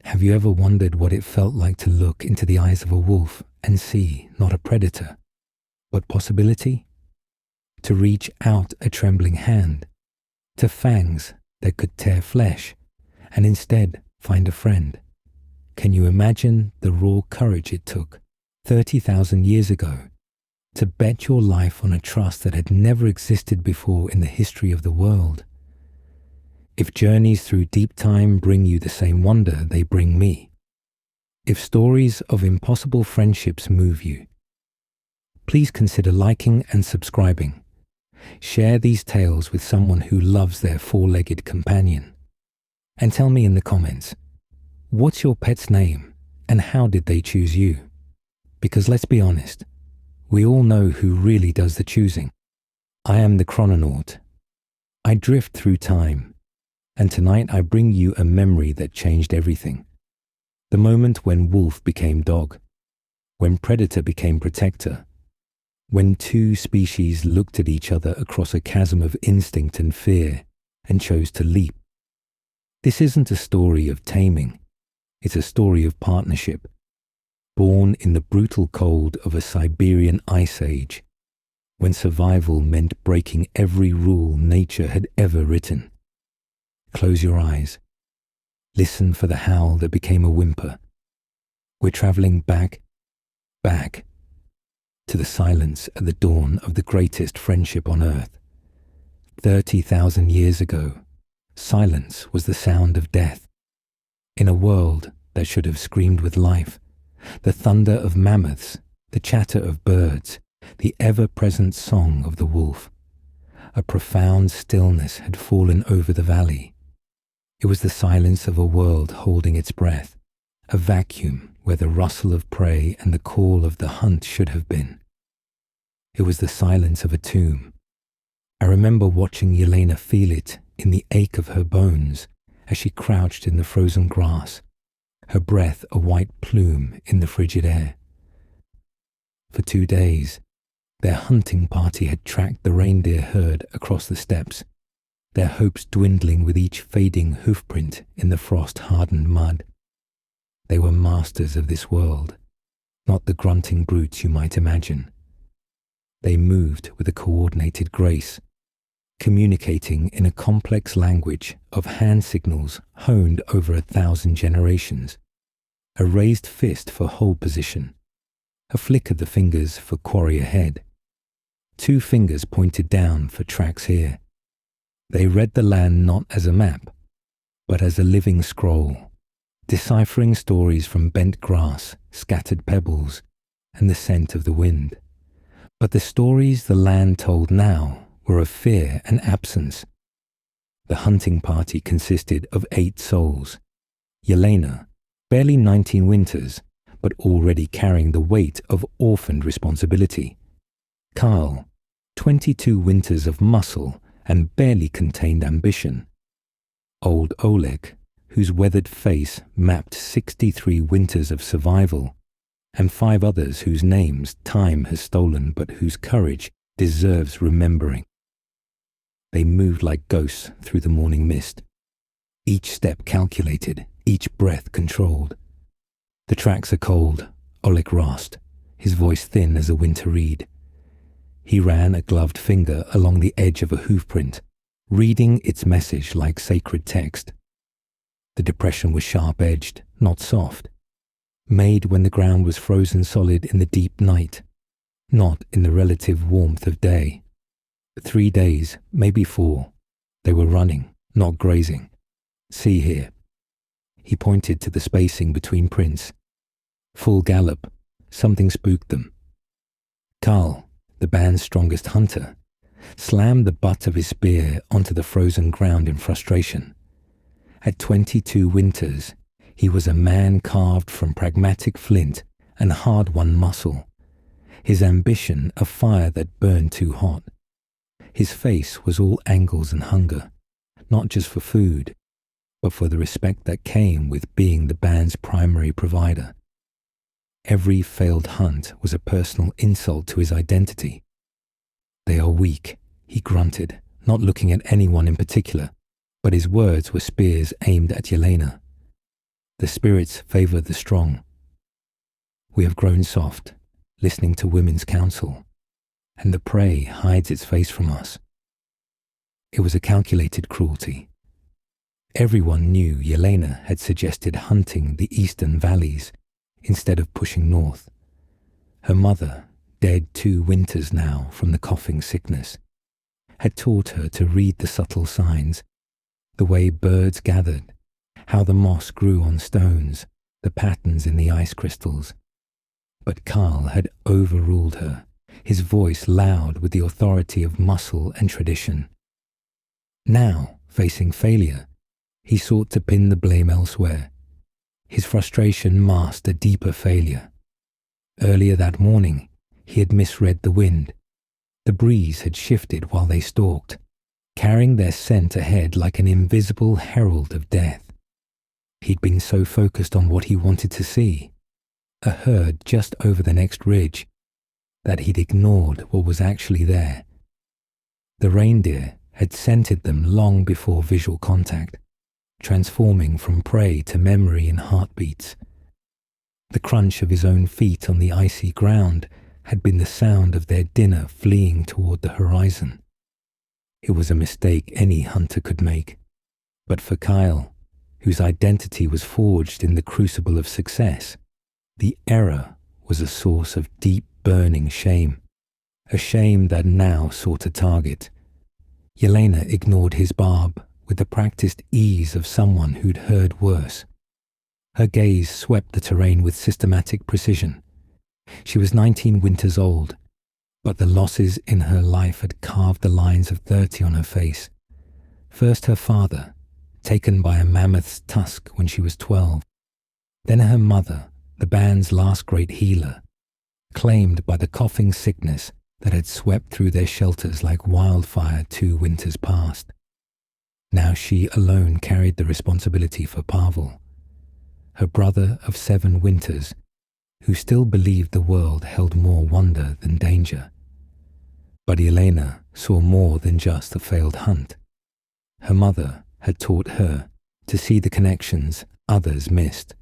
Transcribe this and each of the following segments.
Have you ever wondered what it felt like to look into the eyes of a wolf and see not a predator, but possibility? To reach out a trembling hand, to fangs that could tear flesh, and instead find a friend? Can you imagine the raw courage it took 30,000 years ago to bet your life on a trust that had never existed before in the history of the world? If journeys through deep time bring you the same wonder they bring me, if stories of impossible friendships move you, please consider liking and subscribing. Share these tales with someone who loves their four-legged companion. And tell me in the comments, what's your pet's name and how did they choose you? Because let's be honest, we all know who really does the choosing. I am the Chrononaut. I drift through time. And tonight I bring you a memory that changed everything. The moment when wolf became dog, when predator became protector, when two species looked at each other across a chasm of instinct and fear and chose to leap. This isn't a story of taming, it's a story of partnership, born in the brutal cold of a Siberian ice age, when survival meant breaking every rule nature had ever written. Close your eyes. Listen for the howl that became a whimper. We're traveling back to the silence at the dawn of the greatest friendship on earth. 30,000 years ago, silence was the sound of death. In a world that should have screamed with life, the thunder of mammoths, the chatter of birds, the ever-present song of the wolf, a profound stillness had fallen over the valley. It was the silence of a world holding its breath, a vacuum where the rustle of prey and the call of the hunt should have been. It was the silence of a tomb. I remember watching Yelena feel it in the ache of her bones as she crouched in the frozen grass, her breath a white plume in the frigid air. For 2 days, their hunting party had tracked the reindeer herd across the steppes, their hopes dwindling with each fading hoofprint in the frost-hardened mud. They were masters of this world, not the grunting brutes you might imagine. They moved with a coordinated grace, communicating in a complex language of hand signals honed over 1,000 generations, a raised fist for hold position, a flick of the fingers for quarry ahead, 2 fingers pointed down for tracks here. They read the land not as a map, but as a living scroll, deciphering stories from bent grass, scattered pebbles, and the scent of the wind. But the stories the land told now were of fear and absence. The hunting party consisted of 8 souls. Yelena, barely 19 winters, but already carrying the weight of orphaned responsibility. Kael, 22 winters of muscle and barely contained ambition. Old Oleg, whose weathered face mapped 63 winters of survival, and 5 others whose names time has stolen but whose courage deserves remembering. They moved like ghosts through the morning mist, each step calculated, each breath controlled. The tracks are cold, Oleg rasped, his voice thin as a winter reed. He ran a gloved finger along the edge of a hoofprint, reading its message like sacred text. The depression was sharp-edged, not soft, made when the ground was frozen solid in the deep night, not in the relative warmth of day. 3 days, maybe 4, they were running, not grazing. See here. He pointed to the spacing between prints. Full gallop, something spooked them. Kael, the band's strongest hunter, slammed the butt of his spear onto the frozen ground in frustration. At 22 winters, he was a man carved from pragmatic flint and hard-won muscle, his ambition a fire that burned too hot. His face was all angles and hunger, not just for food, but for the respect that came with being the band's primary provider. Every failed hunt was a personal insult to his identity. "They are weak," he grunted, not looking at anyone in particular, but his words were spears aimed at Yelena. The spirits favor the strong. We have grown soft, listening to women's counsel, and the prey hides its face from us. It was a calculated cruelty. Everyone knew Yelena had suggested hunting the eastern valleys instead of pushing north. Her mother, dead 2 winters now from the coughing sickness, had taught her to read the subtle signs, the way birds gathered, how the moss grew on stones, the patterns in the ice crystals. But Kael had overruled her, his voice loud with the authority of muscle and tradition. Now, facing failure, he sought to pin the blame elsewhere. His frustration masked a deeper failure. Earlier that morning, he had misread the wind. The breeze had shifted while they stalked, carrying their scent ahead like an invisible herald of death. He'd been so focused on what he wanted to see, a herd just over the next ridge, that he'd ignored what was actually there. The reindeer had scented them long before visual contact, transforming from prey to memory in heartbeats. The crunch of his own feet on the icy ground had been the sound of their dinner fleeing toward the horizon. It was a mistake any hunter could make, but for Kael, whose identity was forged in the crucible of success, the error was a source of deep burning shame, a shame that now sought a target. Yelena ignored his barb with the practiced ease of someone who'd heard worse. Her gaze swept the terrain with systematic precision. She was 19 winters old, but the losses in her life had carved the lines of 30 on her face. First her father, taken by a mammoth's tusk when she was 12. Then her mother, the band's last great healer, claimed by the coughing sickness that had swept through their shelters like wildfire 2 winters past. Now she alone carried the responsibility for Pavel, her brother of 7 winters, who still believed the world held more wonder than danger. But Yelena saw more than just a failed hunt. Her mother had taught her to see the connections others missed,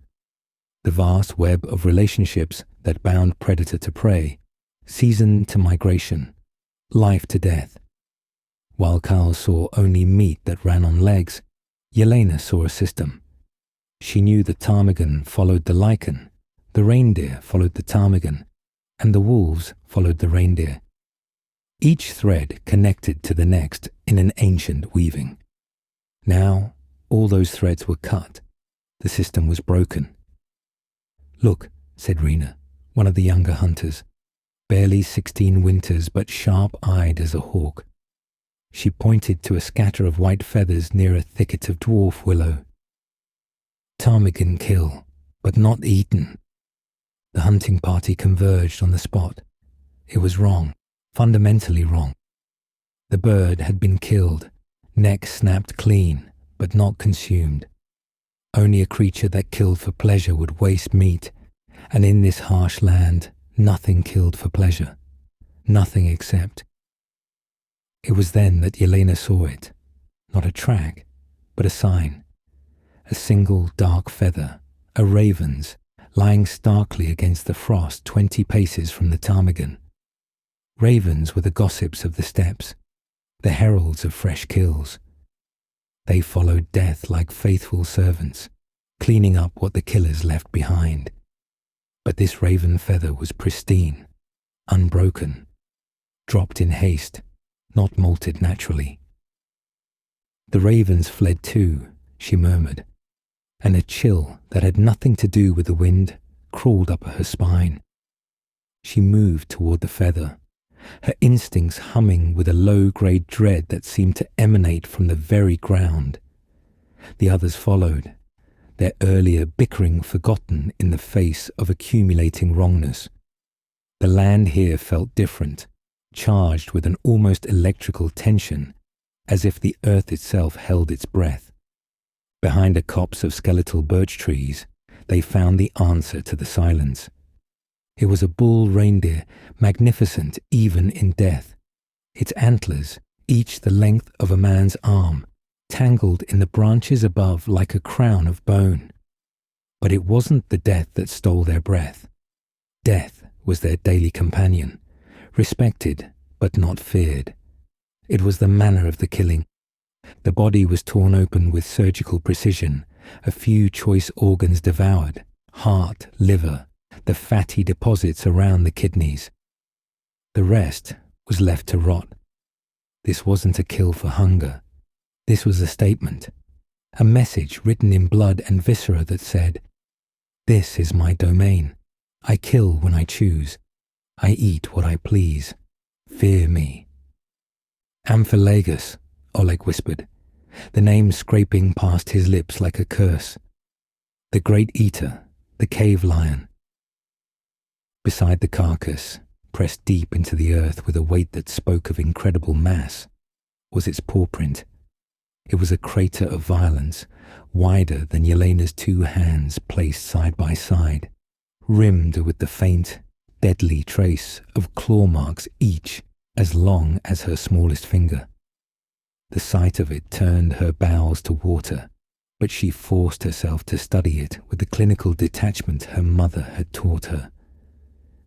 the vast web of relationships that bound predator to prey, season to migration, life to death. While Kael saw only meat that ran on legs, Yelena saw a system. She knew the ptarmigan followed the lichen, the reindeer followed the ptarmigan, and the wolves followed the reindeer. Each thread connected to the next in an ancient weaving. Now, all those threads were cut. The system was broken. "Look," said Rena, one of the younger hunters, barely 16 winters but sharp-eyed as a hawk. She pointed to a scatter of white feathers near a thicket of dwarf willow. "Ptarmigan kill, but not eaten." The hunting party converged on the spot. It was wrong, fundamentally wrong. The bird had been killed, neck snapped clean, but not consumed. Only a creature that killed for pleasure would waste meat, and in this harsh land, nothing killed for pleasure. Nothing except. It was then that Yelena saw it. Not a track, but a sign. A single dark feather, a raven's, lying starkly against the frost 20 paces from the ptarmigan. Ravens were the gossips of the steppes, the heralds of fresh kills. They followed death like faithful servants, cleaning up what the killers left behind. But this raven feather was pristine, unbroken, dropped in haste, not molted naturally. "The ravens fled too," she murmured, and a chill that had nothing to do with the wind crawled up her spine. She moved toward the feather, her instincts humming with a low-grade dread that seemed to emanate from the very ground. The others followed, their earlier bickering forgotten in the face of accumulating wrongness. The land here felt different, charged with an almost electrical tension, as if the earth itself held its breath. Behind a copse of skeletal birch trees, they found the answer to the silence. It was a bull reindeer, magnificent even in death, its antlers, each the length of a man's arm, tangled in the branches above like a crown of bone. But it wasn't the death that stole their breath. Death was their daily companion, respected but not feared. It was the manner of the killing. The body was torn open with surgical precision, a few choice organs devoured, heart, liver, the fatty deposits around the kidneys. The rest was left to rot. This wasn't a kill for hunger. This was a statement, a message written in blood and viscera that said, "This is my domain. I kill when I choose. I eat what I please. Fear me." Amphilagus, Oleg whispered, the name scraping past his lips like a curse. The great eater, the cave lion. Beside the carcass, pressed deep into the earth with a weight that spoke of incredible mass, was its paw print. It was a crater of violence, wider than Yelena's two hands placed side by side, rimmed with the faint, deadly trace of claw marks each as long as her smallest finger. The sight of it turned her bowels to water, but she forced herself to study it with the clinical detachment her mother had taught her.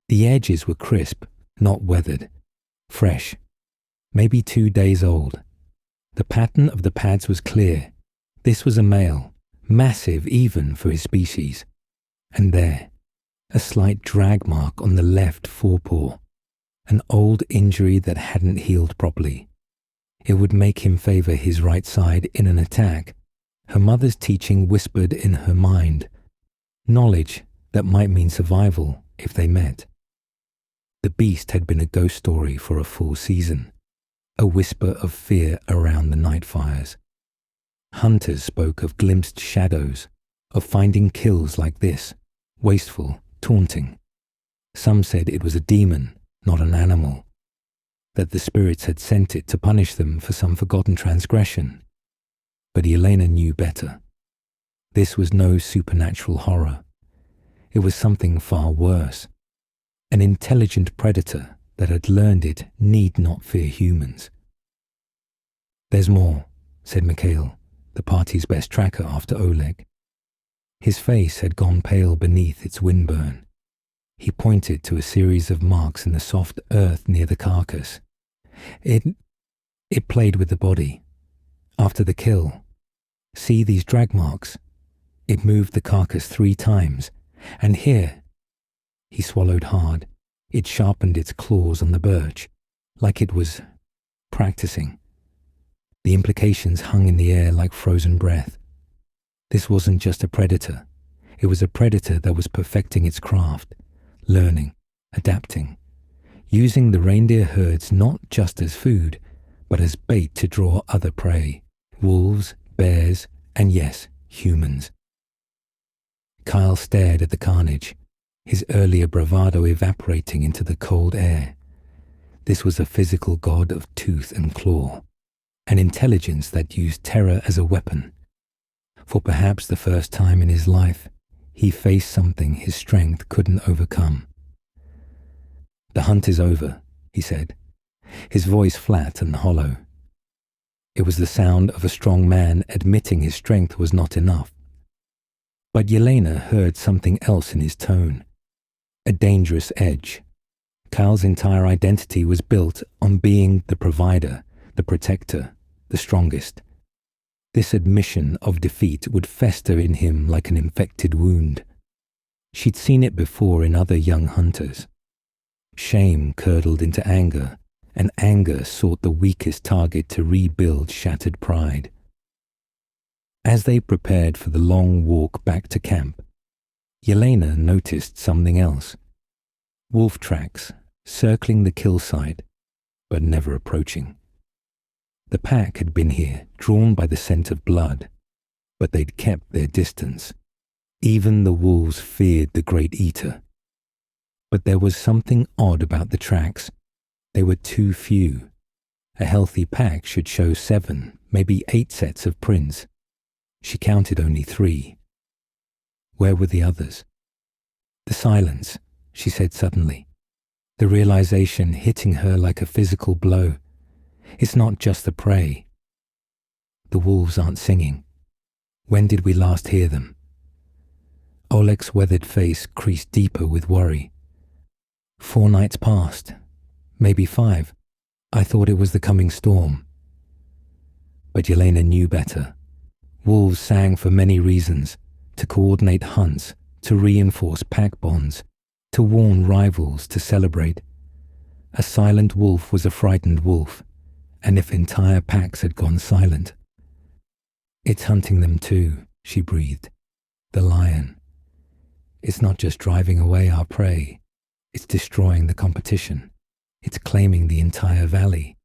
The edges were crisp, not weathered, fresh, maybe 2 days old. The pattern of the pads was clear. This was a male, massive even for his species. And there, a slight drag mark on the left forepaw, an old injury that hadn't healed properly. It would make him favor his right side in an attack. Her mother's teaching whispered in her mind, knowledge that might mean survival if they met. The beast had been a ghost story for a full season, a whisper of fear around the night fires. Hunters spoke of glimpsed shadows, of finding kills like this, wasteful, taunting. Some said it was a demon, not an animal, that the spirits had sent it to punish them for some forgotten transgression. But Yelena knew better. This was no supernatural horror. It was something far worse. An intelligent predator that had learned it need not fear humans. "There's more," said Kael, the party's best tracker after Oleg. His face had gone pale beneath its windburn. He pointed to a series of marks in the soft earth near the carcass. It played with the body. After the kill. See these drag marks? It moved the carcass 3 times. And here, he swallowed hard. It sharpened its claws on the birch, like it was practicing. The implications hung in the air like frozen breath. This wasn't just a predator. It was a predator that was perfecting its craft, learning, adapting, using the reindeer herds not just as food, but as bait to draw other prey, wolves, bears, and yes, humans. Kael stared at the carnage, his earlier bravado evaporating into the cold air. This was a physical god of tooth and claw, an intelligence that used terror as a weapon. For perhaps the first time in his life, he faced something his strength couldn't overcome. "The hunt is over," he said, his voice flat and hollow. It was the sound of a strong man admitting his strength was not enough. But Yelena heard something else in his tone, a dangerous edge. Kael's entire identity was built on being the provider, the protector, the strongest. This admission of defeat would fester in him like an infected wound. She'd seen it before in other young hunters. Shame curdled into anger, and anger sought the weakest target to rebuild shattered pride. As they prepared for the long walk back to camp, Yelena noticed something else. Wolf tracks circling the kill site, but never approaching. The pack had been here, drawn by the scent of blood, but they'd kept their distance. Even the wolves feared the great eater. But there was something odd about the tracks. They were too few. A healthy pack should show 7, maybe 8 sets of prints. She counted only 3. Where were the others? The silence, she said suddenly. The realization hitting her like a physical blow. It's not just the prey. The wolves aren't singing. When did we last hear them? Oleg's weathered face creased deeper with worry. 4 nights passed, maybe 5. I thought it was the coming storm. But Yelena knew better. Wolves sang for many reasons: to coordinate hunts, to reinforce pack bonds, to warn rivals, to celebrate. A silent wolf was a frightened wolf, and if entire packs had gone silent. It's hunting them too, she breathed. The lion. It's not just driving away our prey. It's destroying the competition. It's claiming the entire valley.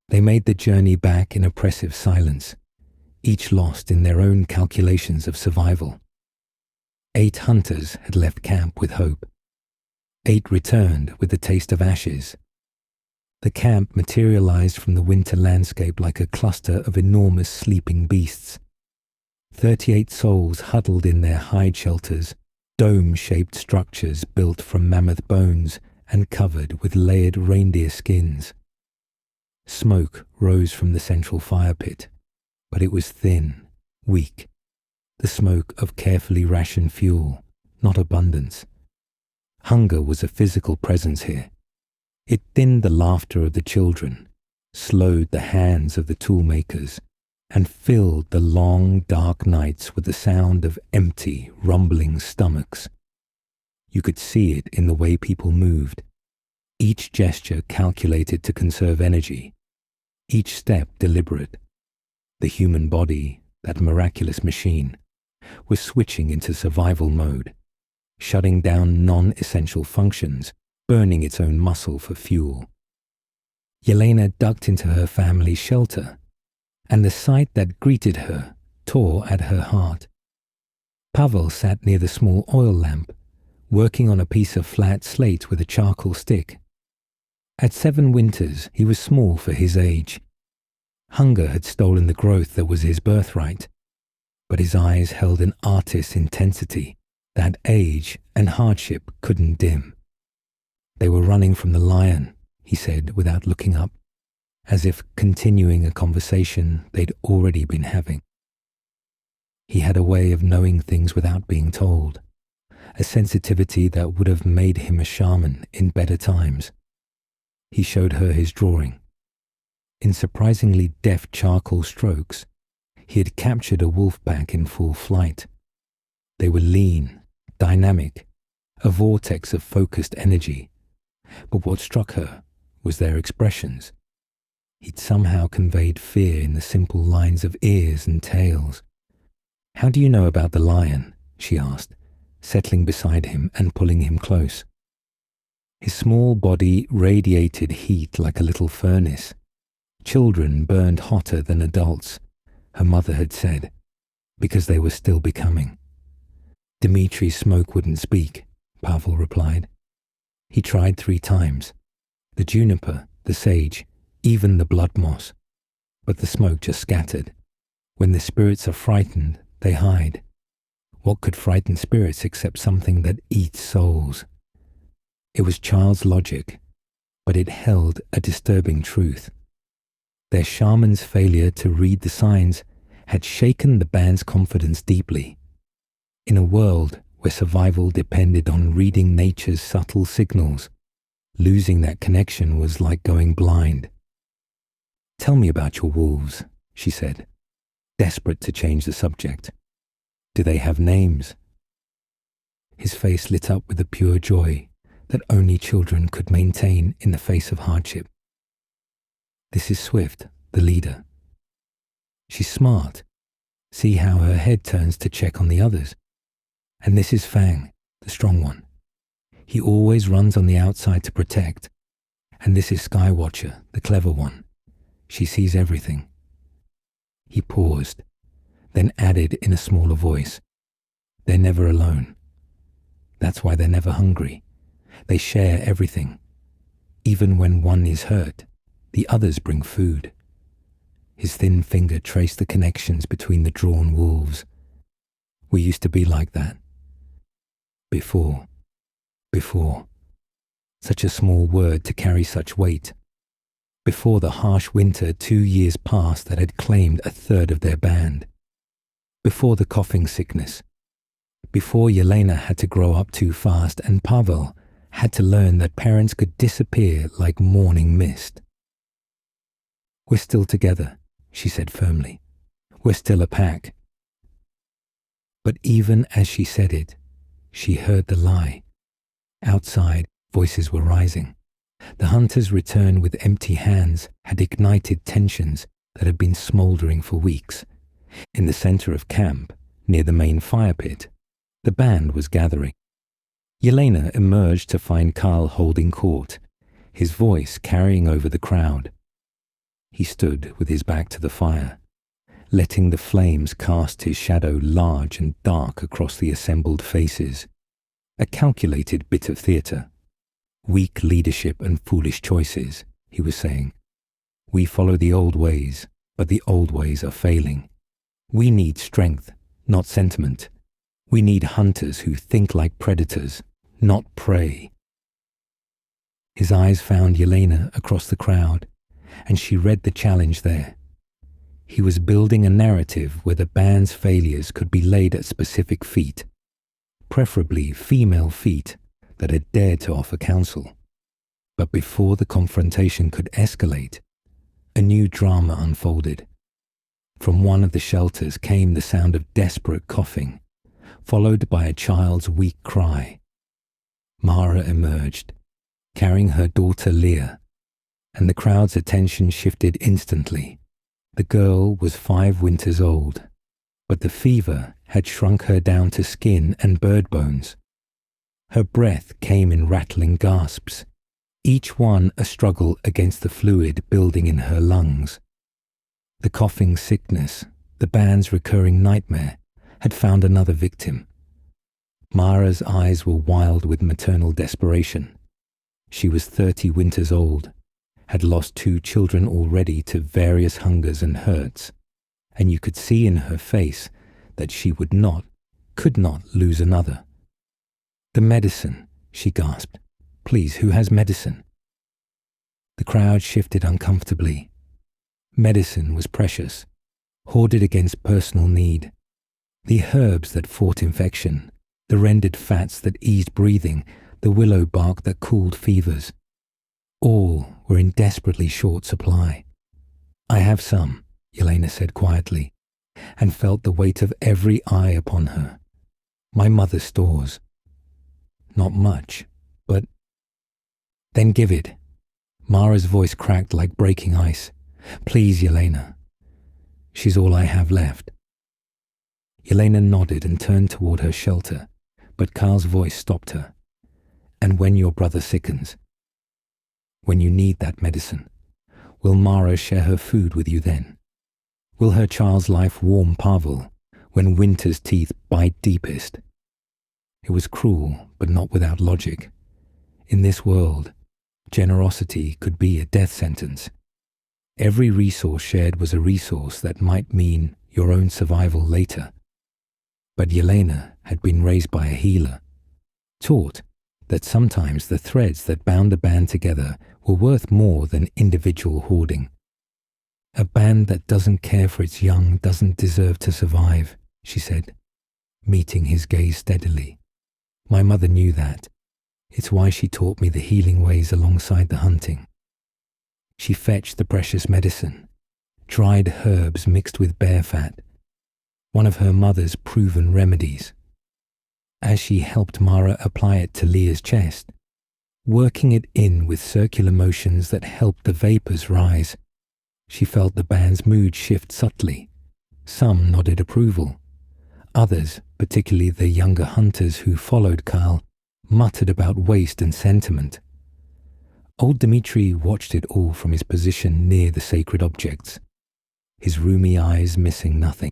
They made the journey back in oppressive silence, each lost in their own calculations of survival. 8 hunters had left camp with hope. 8 returned with the taste of ashes. The camp materialized from the winter landscape like a cluster of enormous sleeping beasts. 38 souls huddled in their hide shelters, dome-shaped structures built from mammoth bones and covered with layered reindeer skins. Smoke rose from the central fire pit, but it was thin, weak, the smoke of carefully rationed fuel, not abundance. Hunger was a physical presence here. It thinned the laughter of the children, slowed the hands of the toolmakers, and filled the long, dark nights with the sound of empty, rumbling stomachs. You could see it in the way people moved, each gesture calculated to conserve energy, each step deliberate. The human body, that miraculous machine, was switching into survival mode, shutting down non-essential functions, burning its own muscle for fuel. Yelena ducked into her family's shelter, and the sight that greeted her tore at her heart. Pavel sat near the small oil lamp, working on a piece of flat slate with a charcoal stick. At 7 winters, he was small for his age. Hunger had stolen the growth that was his birthright, but his eyes held an artist's intensity that age and hardship couldn't dim. They were running from the lion, he said without looking up, as if continuing a conversation they'd already been having. He had a way of knowing things without being told, a sensitivity that would have made him a shaman in better times. He showed her his drawing. In surprisingly deft charcoal strokes, he had captured a wolf pack in full flight. They were lean, dynamic, a vortex of focused energy. But what struck her was their expressions. He'd somehow conveyed fear in the simple lines of ears and tails. "How do you know about the lion?" she asked, settling beside him and pulling him close. His small body radiated heat like a little furnace. Children burned hotter than adults, her mother had said, because they were still becoming. Dmitri's smoke wouldn't speak, Pavel replied. He tried 3 times. The juniper, the sage, even the blood moss. But the smoke just scattered. When the spirits are frightened, they hide. What could frighten spirits except something that eats souls? It was child's logic, but it held a disturbing truth. Their shaman's failure to read the signs had shaken the band's confidence deeply. In a world where survival depended on reading nature's subtle signals, losing that connection was like going blind. "Tell me about your wolves," she said, desperate to change the subject. "Do they have names?" His face lit up with a pure joy that only children could maintain in the face of hardship. "This is Swift, the leader. She's smart. See how her head turns to check on the others. And this is Fang, the strong one. He always runs on the outside to protect. And this is Skywatcher, the clever one. She sees everything." He paused, then added in a smaller voice, "They're never alone. That's why they're never hungry. They share everything. Even when one is hurt, the others bring food." His thin finger traced the connections between the drawn wolves. "We used to be like that. Before. Such a small word to carry such weight. Before the harsh winter 2 years past that had claimed 1/3 of their band. Before the coughing sickness. before Yelena had to grow up too fast and Pavel had to learn that parents could disappear like morning mist. "We're still together," she said firmly. "We're still a pack." But even as she said it, she heard the lie. Outside, voices were rising. The hunter's return with empty hands had ignited tensions that had been smoldering for weeks. In the center of camp, near the main fire pit, the band was gathering. Yelena emerged to find Kael holding court, his voice carrying over the crowd. He stood with his back to the fire, letting the flames cast his shadow large and dark across the assembled faces. A calculated bit of theatre. "Weak leadership and foolish choices," he was saying. "We follow the old ways, but the old ways are failing. We need strength, not sentiment. We need hunters who think like predators, not prey." His eyes found Yelena across the crowd, and she read the challenge there. He was building a narrative where the band's failures could be laid at specific feet, preferably female feet that had dared to offer counsel. But before the confrontation could escalate, a new drama unfolded. From one of the shelters came the sound of desperate coughing, followed by a child's weak cry. Mara emerged, carrying her daughter Leah, and the crowd's attention shifted instantly. The girl was 5 winters old, but the fever had shrunk her down to skin and bird bones. Her breath came in rattling gasps, each one a struggle against the fluid building in her lungs. The coughing sickness, the band's recurring nightmare, had found another victim. Mara's eyes were wild with maternal desperation. She was 30 winters old, had lost 2 children already to various hungers and hurts, and you could see in her face that she could not lose another. "The medicine," she gasped. "Please, who has medicine?" The crowd shifted uncomfortably. Medicine was precious, hoarded against personal need. The herbs that fought infection, the rendered fats that eased breathing, the willow bark that cooled fevers. All were in desperately short supply. "I have some," Yelena said quietly, and felt the weight of every eye upon her. "My mother's stores. Not much, but—" "Then give it." Mara's voice cracked like breaking ice. "Please, Yelena. She's all I have left." Yelena nodded and turned toward her shelter, but Kael's voice stopped her. "And when your brother sickens, when you need that medicine, will Mara share her food with you then? Will her child's life warm Pavel when winter's teeth bite deepest?" It was cruel, but not without logic. In this world, generosity could be a death sentence. Every resource shared was a resource that might mean your own survival later. But Yelena had been raised by a healer, taught that sometimes the threads that bound the band together were worth more than individual hoarding. "A band that doesn't care for its young doesn't deserve to survive," she said, meeting his gaze steadily. "My mother knew that. It's why she taught me the healing ways alongside the hunting. She fetched the precious medicine, dried herbs mixed with bear fat, one of her mother's proven remedies. As she helped Mara apply it to Leah's chest, working it in with circular motions that helped the vapors rise, she felt the band's mood shift subtly. Some nodded approval. Others, particularly the younger hunters who followed Kael, muttered about waste and sentiment. Old Dmitri watched it all from his position near the sacred objects, his rheumy eyes missing nothing.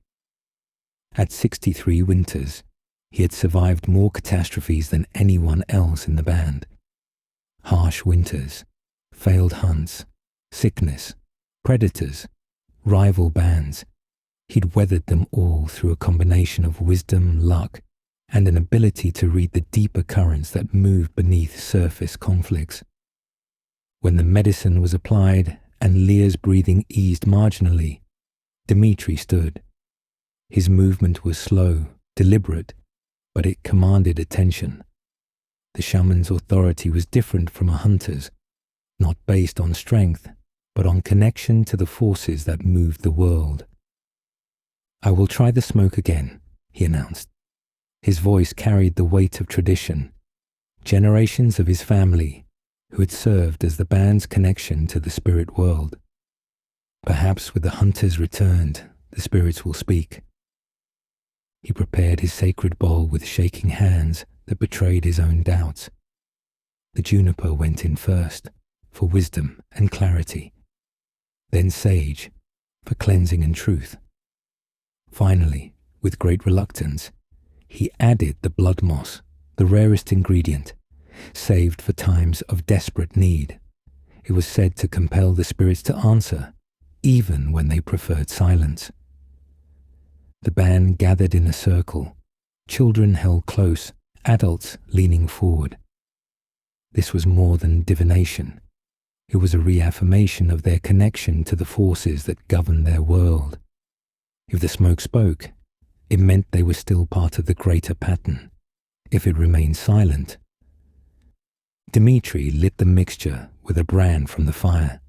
At 63 winters, he had survived more catastrophes than anyone else in the band. Harsh winters, failed hunts, sickness, predators, rival bands. He'd weathered them all through a combination of wisdom, luck, and an ability to read the deeper currents that move beneath surface conflicts. When the medicine was applied and Leah's breathing eased marginally, Dmitri stood. His movement was slow, deliberate, but it commanded attention. The shaman's authority was different from a hunter's, not based on strength, but on connection to the forces that moved the world. "I will try the smoke again," he announced. His voice carried the weight of tradition, generations of his family who had served as the band's connection to the spirit world. "Perhaps with the hunters returned, the spirits will speak." He prepared his sacred bowl with shaking hands that betrayed his own doubts. The juniper went in first, for wisdom and clarity, then sage, for cleansing and truth. Finally, with great reluctance, he added the blood moss, the rarest ingredient, saved for times of desperate need. It was said to compel the spirits to answer, even when they preferred silence. The band gathered in a circle, children held close, adults leaning forward. This was more than divination. It was a reaffirmation of their connection to the forces that govern their world. If the smoke spoke, it meant they were still part of the greater pattern. If it remained silent, Dimitri lit the mixture with a brand from the fire.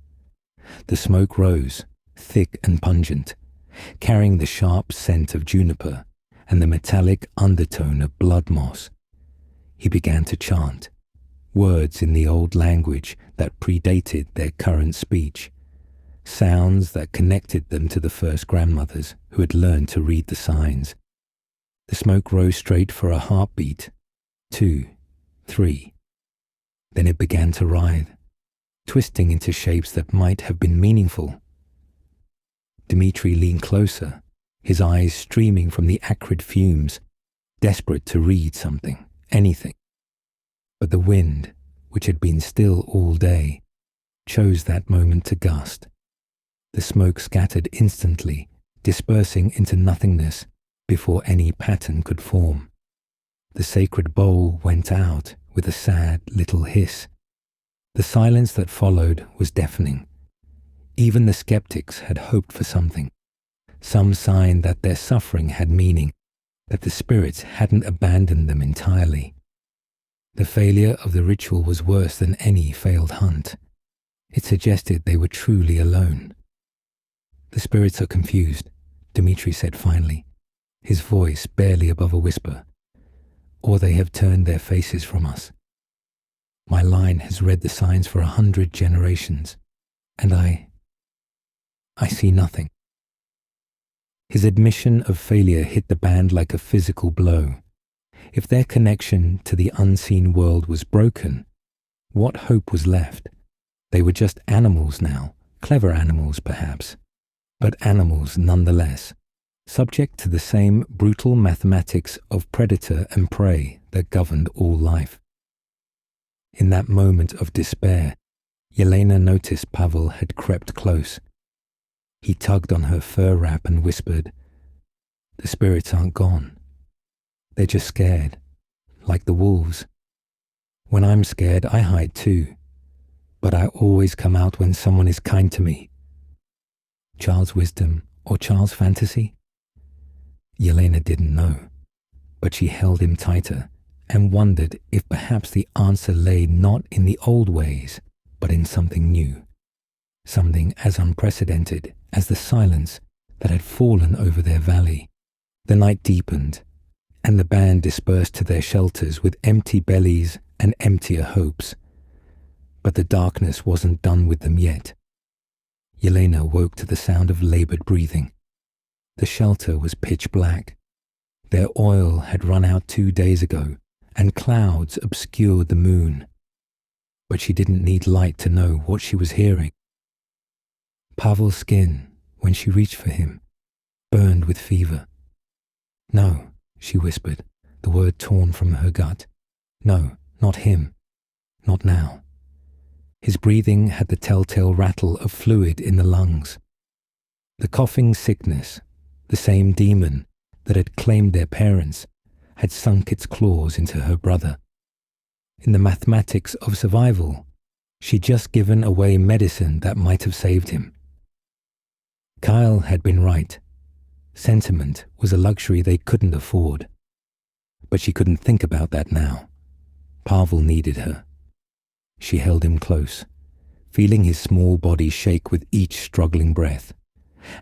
The smoke rose, thick and pungent, carrying the sharp scent of juniper and the metallic undertone of blood moss. He began to chant, words in the old language that predated their current speech, sounds that connected them to the first grandmothers who had learned to read the signs. The smoke rose straight for a heartbeat, 2, 3. Then it began to writhe, twisting into shapes that might have been meaningful. Dimitri leaned closer, his eyes streaming from the acrid fumes, desperate to read something, anything. But the wind, which had been still all day, chose that moment to gust. The smoke scattered instantly, dispersing into nothingness before any pattern could form. The sacred bowl went out with a sad little hiss. The silence that followed was deafening. Even the skeptics had hoped for something, some sign that their suffering had meaning, that the spirits hadn't abandoned them entirely. The failure of the ritual was worse than any failed hunt. It suggested they were truly alone. "The spirits are confused," Dimitri said finally, his voice barely above a whisper. "Or they have turned their faces from us. My line has read the signs for 100 generations, and I see nothing." His admission of failure hit the band like a physical blow. If their connection to the unseen world was broken, what hope was left? They were just animals now, clever animals perhaps, but animals nonetheless, subject to the same brutal mathematics of predator and prey that governed all life. In that moment of despair, Yelena noticed Pavel had crept close. He tugged on her fur wrap and whispered, "The spirits aren't gone. They're just scared, like the wolves. When I'm scared, I hide too, but I always come out when someone is kind to me." Child's wisdom or child's fantasy? Yelena didn't know, but she held him tighter and wondered if perhaps the answer lay not in the old ways, but in something new, something as unprecedented as the silence that had fallen over their valley. The night deepened, and the band dispersed to their shelters with empty bellies and emptier hopes. But the darkness wasn't done with them yet. Yelena woke to the sound of labored breathing. The shelter was pitch black. Their oil had run out 2 days ago, and clouds obscured the moon. But she didn't need light to know what she was hearing. Pavel's skin, when she reached for him, burned with fever. "No," she whispered, the word torn from her gut. "No, not him. Not now." His breathing had the telltale rattle of fluid in the lungs. The coughing sickness, the same demon that had claimed their parents, had sunk its claws into her brother. In the mathematics of survival, she'd just given away medicine that might have saved him. Kael had been right. Sentiment was a luxury they couldn't afford. But she couldn't think about that now. Pavel needed her. She held him close, feeling his small body shake with each struggling breath,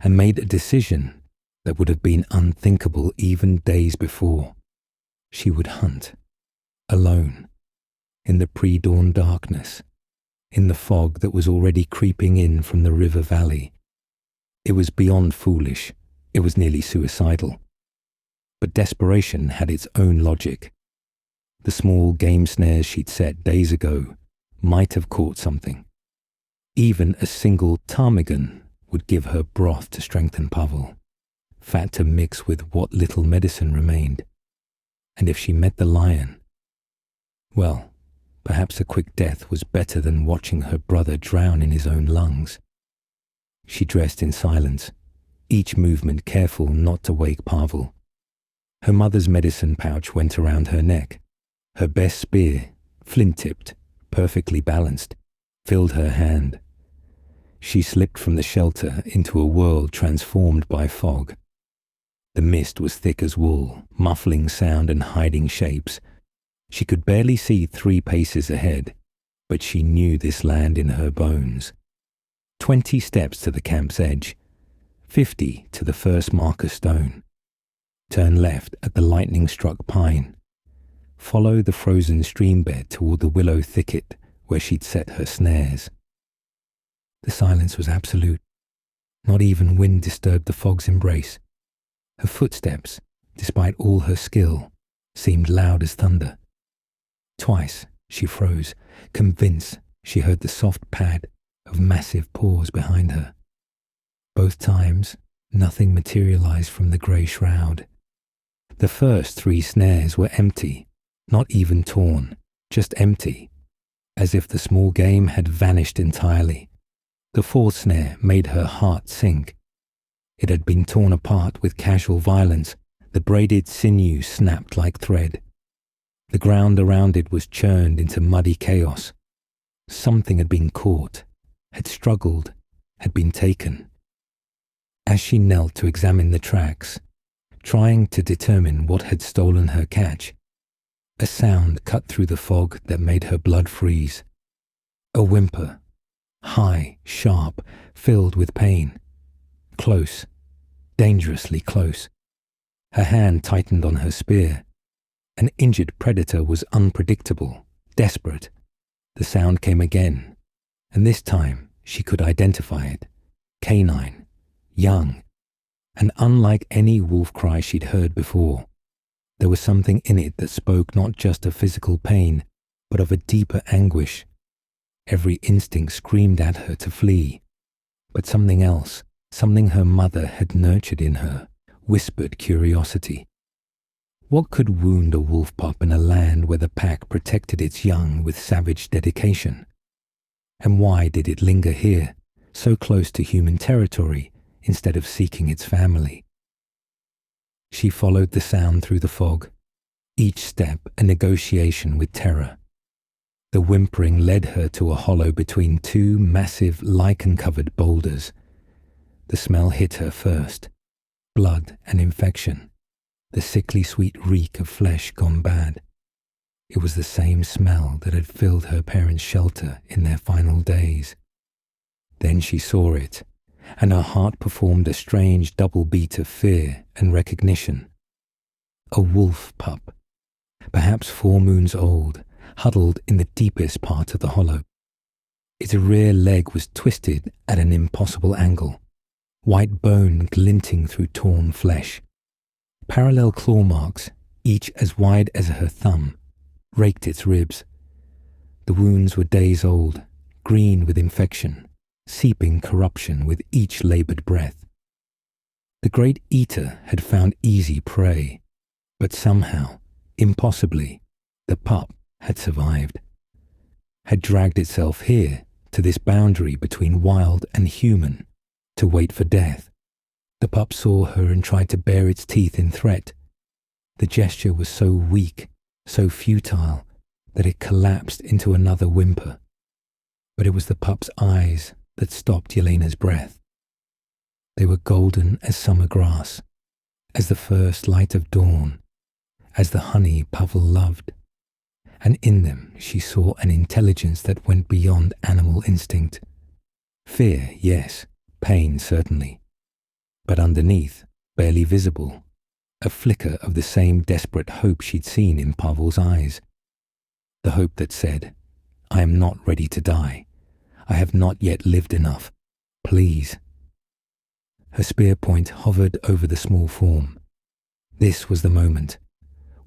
and made a decision that would have been unthinkable even days before. She would hunt, alone, in the pre-dawn darkness, in the fog that was already creeping in from the river valley. It was beyond foolish. It was nearly suicidal. But desperation had its own logic. The small game snares she'd set days ago might have caught something. Even a single ptarmigan would give her broth to strengthen Pavel, fat to mix with what little medicine remained. And if she met the lion, well, perhaps a quick death was better than watching her brother drown in his own lungs. She dressed in silence, each movement careful not to wake Pavel. Her mother's medicine pouch went around her neck. Her best spear, flint-tipped, perfectly balanced, filled her hand. She slipped from the shelter into a world transformed by fog. The mist was thick as wool, muffling sound and hiding shapes. She could barely see 3 paces ahead, but she knew this land in her bones. 20 steps to the camp's edge, 50 to the first marker stone. Turn left at the lightning-struck pine. Follow the frozen stream bed toward the willow thicket where she'd set her snares. The silence was absolute. Not even wind disturbed the fog's embrace. Her footsteps, despite all her skill, seemed loud as thunder. Twice she froze, convinced she heard the soft pad of massive paws behind her. Both times, nothing materialized from the grey shroud. The first 3 snares were empty, not even torn, just empty, as if the small game had vanished entirely. The 4th snare made her heart sink. It had been torn apart with casual violence. The braided sinew snapped like thread. The ground around it was churned into muddy chaos. Something had been caught, had struggled, had been taken. As she knelt to examine the tracks, trying to determine what had stolen her catch, a sound cut through the fog that made her blood freeze. A whimper, high, sharp, filled with pain. Close, dangerously close. Her hand tightened on her spear. An injured predator was unpredictable, desperate. The sound came again, and this time she could identify it. Canine, young, and unlike any wolf cry she'd heard before. There was something in it that spoke not just of physical pain, but of a deeper anguish. Every instinct screamed at her to flee, but something else, something her mother had nurtured in her, whispered curiosity. What could wound a wolf pup in a land where the pack protected its young with savage dedication? And why did it linger here, so close to human territory, instead of seeking its family? She followed the sound through the fog, each step a negotiation with terror. The whimpering led her to a hollow between 2 massive lichen-covered boulders. The smell hit her first, blood and infection, the sickly sweet reek of flesh gone bad. It was the same smell that had filled her parents' shelter in their final days. Then she saw it, and her heart performed a strange double beat of fear and recognition. A wolf pup, perhaps 4 moons old, huddled in the deepest part of the hollow. Its rear leg was twisted at an impossible angle, white bone glinting through torn flesh. Parallel claw marks, each as wide as her thumb, raked its ribs. The wounds were days old, green with infection, seeping corruption with each labored breath. The great eater had found easy prey, but somehow, impossibly, the pup had survived, had dragged itself here to this boundary between wild and human to wait for death. The pup saw her and tried to bare its teeth in threat. The gesture was so weak, so futile, that it collapsed into another whimper. But it was the pup's eyes that stopped Yelena's breath. They were golden as summer grass, as the first light of dawn, as the honey Pavel loved, and in them she saw an intelligence that went beyond animal instinct. Fear, yes, pain certainly, but underneath, barely visible, a flicker of the same desperate hope she'd seen in Pavel's eyes. The hope that said, "I am not ready to die. I have not yet lived enough. Please." Her spear point hovered over the small form. This was the moment.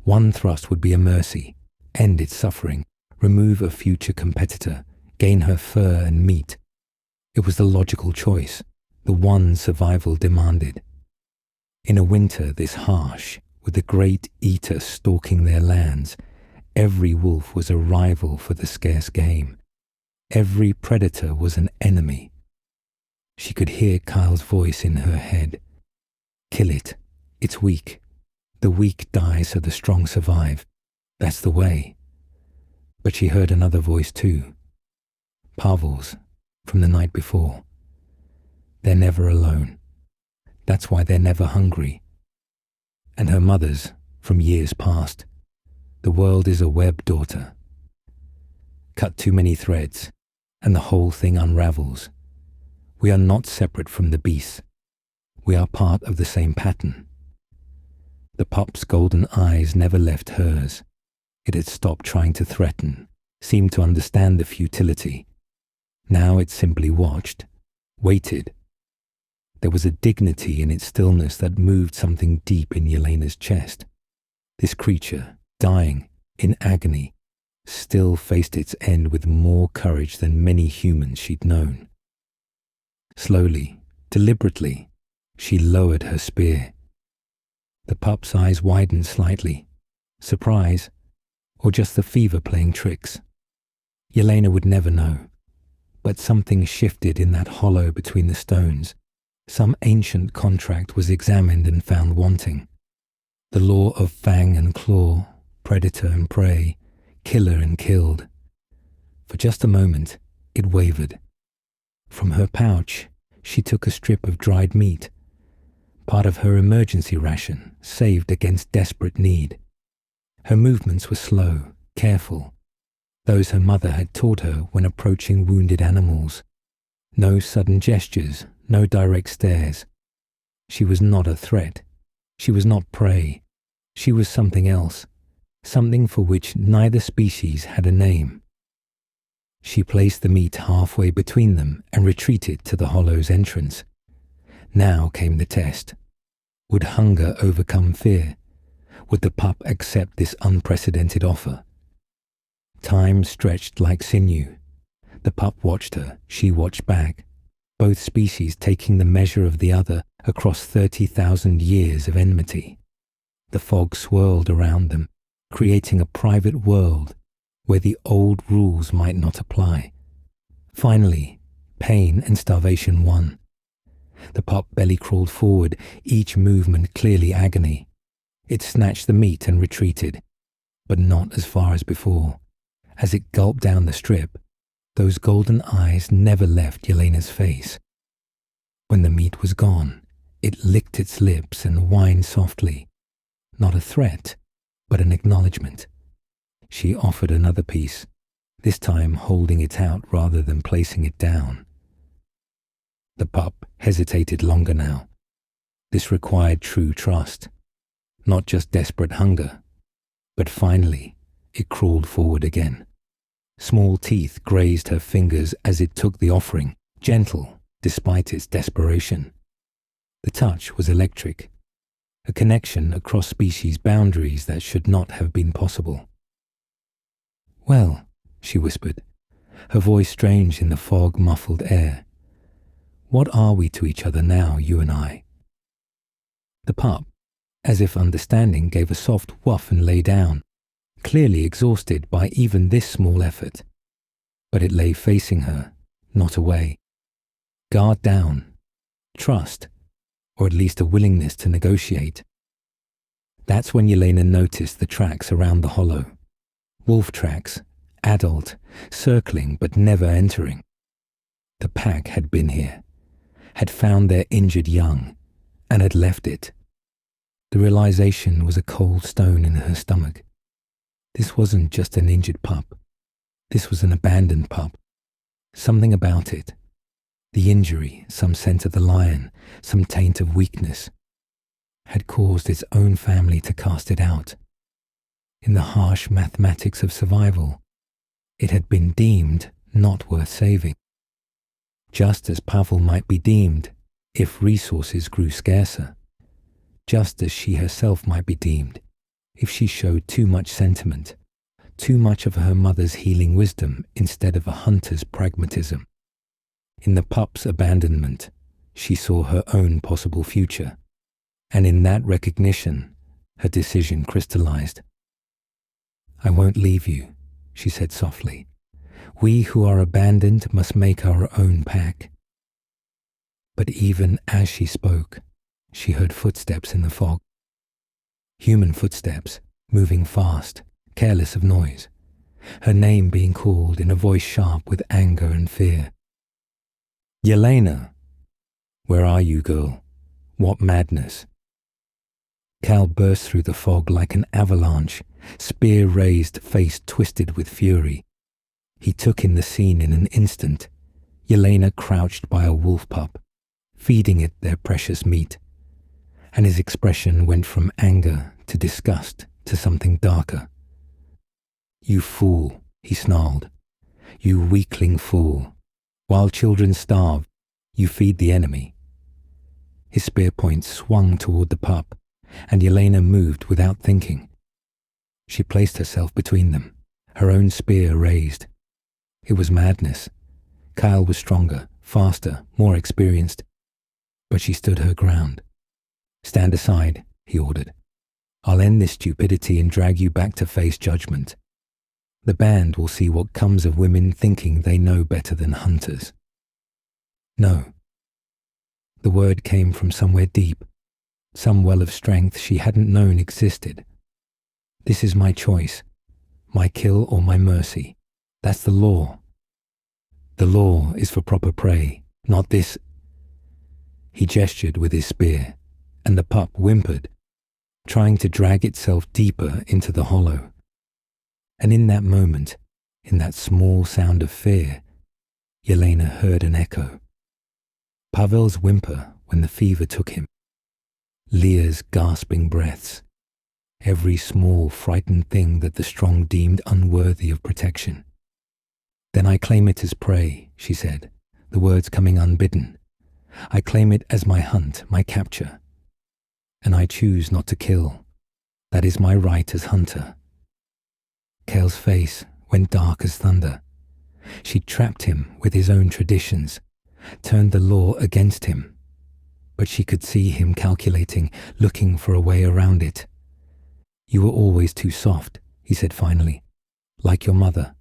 One thrust would be a mercy, end its suffering, remove a future competitor, gain her fur and meat. It was the logical choice, the one survival demanded. In a winter this harsh, with the great eater stalking their lands, every wolf was a rival for the scarce game. Every predator was an enemy. She could hear Kael's voice in her head. "Kill it. It's weak. The weak die so the strong survive. That's the way." But she heard another voice too. Pavel's, from the night before. "They're never alone. That's why they're never hungry." And her mother's, from years past. "The world is a web, daughter. Cut too many threads, and the whole thing unravels. We are not separate from the beasts. We are part of the same pattern." The pup's golden eyes never left hers. It had stopped trying to threaten, seemed to understand the futility. Now it simply watched, waited. There was a dignity in its stillness that moved something deep in Yelena's chest. This creature, dying, in agony, still faced its end with more courage than many humans she'd known. Slowly, deliberately, she lowered her spear. The pup's eyes widened slightly. Surprise, or just the fever playing tricks? Yelena would never know. But something shifted in that hollow between the stones. Some ancient contract was examined and found wanting. The law of fang and claw, predator and prey, killer and killed. For just a moment, it wavered. From her pouch, she took a strip of dried meat, part of her emergency ration, saved against desperate need. Her movements were slow, careful, those her mother had taught her when approaching wounded animals. No sudden gestures, no direct stares. She was not a threat. She was not prey. She was something else, something for which neither species had a name. She placed the meat halfway between them and retreated to the hollow's entrance. Now came the test. Would hunger overcome fear? Would the pup accept this unprecedented offer? Time stretched like sinew. The pup watched her, she watched back, both species taking the measure of the other across 30,000 years of enmity. The fog swirled around them, creating a private world where the old rules might not apply. Finally, pain and starvation won. The pup belly crawled forward, each movement clearly agony. It snatched the meat and retreated, but not as far as before. As it gulped down the strip, those golden eyes never left Yelena's face. When the meat was gone, it licked its lips and whined softly. Not a threat, but an acknowledgement. She offered another piece, this time holding it out rather than placing it down. The pup hesitated longer now. This required true trust, not just desperate hunger. But finally, it crawled forward again. Small teeth grazed her fingers as it took the offering, gentle despite its desperation. The touch was electric, a connection across species boundaries that should not have been possible. "Well," she whispered, her voice strange in the fog-muffled air. "What are we to each other now, you and I?" The pup, as if understanding, gave a soft woof and lay down, clearly exhausted by even this small effort. But it lay facing her, not away. Guard down, trust, or at least a willingness to negotiate. That's when Yelena noticed the tracks around the hollow. Wolf tracks, adult, circling but never entering. The pack had been here, had found their injured young, and had left it. The realization was a cold stone in her stomach. This wasn't just an injured pup. This was an abandoned pup. Something about it, the injury, some scent of the lion, some taint of weakness, had caused its own family to cast it out. In the harsh mathematics of survival, it had been deemed not worth saving. Just as Pavel might be deemed if resources grew scarcer. Just as she herself might be deemed if she showed too much sentiment, too much of her mother's healing wisdom instead of a hunter's pragmatism. In the pup's abandonment, she saw her own possible future, and in that recognition, her decision crystallized. "I won't leave you," she said softly. "We who are abandoned must make our own pack." But even as she spoke, she heard footsteps in the fog. Human footsteps, moving fast, careless of noise, her name being called in a voice sharp with anger and fear. "Yelena! Where are you, girl? What madness?" Kael burst through the fog like an avalanche, spear raised, face twisted with fury. He took in the scene in an instant. Yelena crouched by a wolf pup, feeding it their precious meat. And his expression went from anger to disgust to something darker. "You fool," he snarled. "You weakling fool. While children starve, you feed the enemy." His spear point swung toward the pup, and Yelena moved without thinking. She placed herself between them, her own spear raised. It was madness. Kael was stronger, faster, more experienced, but she stood her ground. "Stand aside," he ordered. "I'll end this stupidity and drag you back to face judgment. The band will see what comes of women thinking they know better than hunters." "No." The word came from somewhere deep, some well of strength she hadn't known existed. "This is my choice, my kill or my mercy. That's the law. The law is for proper prey, not this." He gestured with his spear, and the pup whimpered, trying to drag itself deeper into the hollow. And in that moment, in that small sound of fear, Yelena heard an echo. Pavel's whimper when the fever took him. Leah's gasping breaths. Every small, frightened thing that the strong deemed unworthy of protection. "Then I claim it as prey," she said, the words coming unbidden. "I claim it as my hunt, my capture. And I choose not to kill. That is my right as hunter." Kael's face went dark as thunder. She'd trapped him with his own traditions, turned the law against him. But she could see him calculating, looking for a way around it. "You were always too soft," he said finally, "like your mother.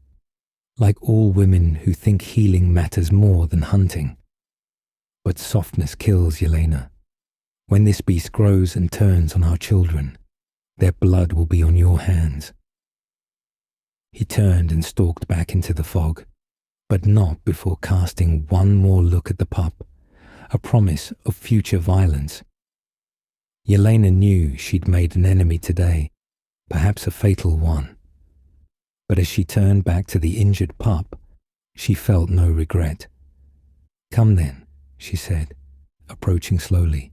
Like all women who think healing matters more than hunting. But softness kills, Yelena. When this beast grows and turns on our children, their blood will be on your hands." He turned and stalked back into the fog, but not before casting one more look at the pup, a promise of future violence. Yelena knew she'd made an enemy today, perhaps a fatal one. But as she turned back to the injured pup, she felt no regret. "Come then," she said, approaching slowly.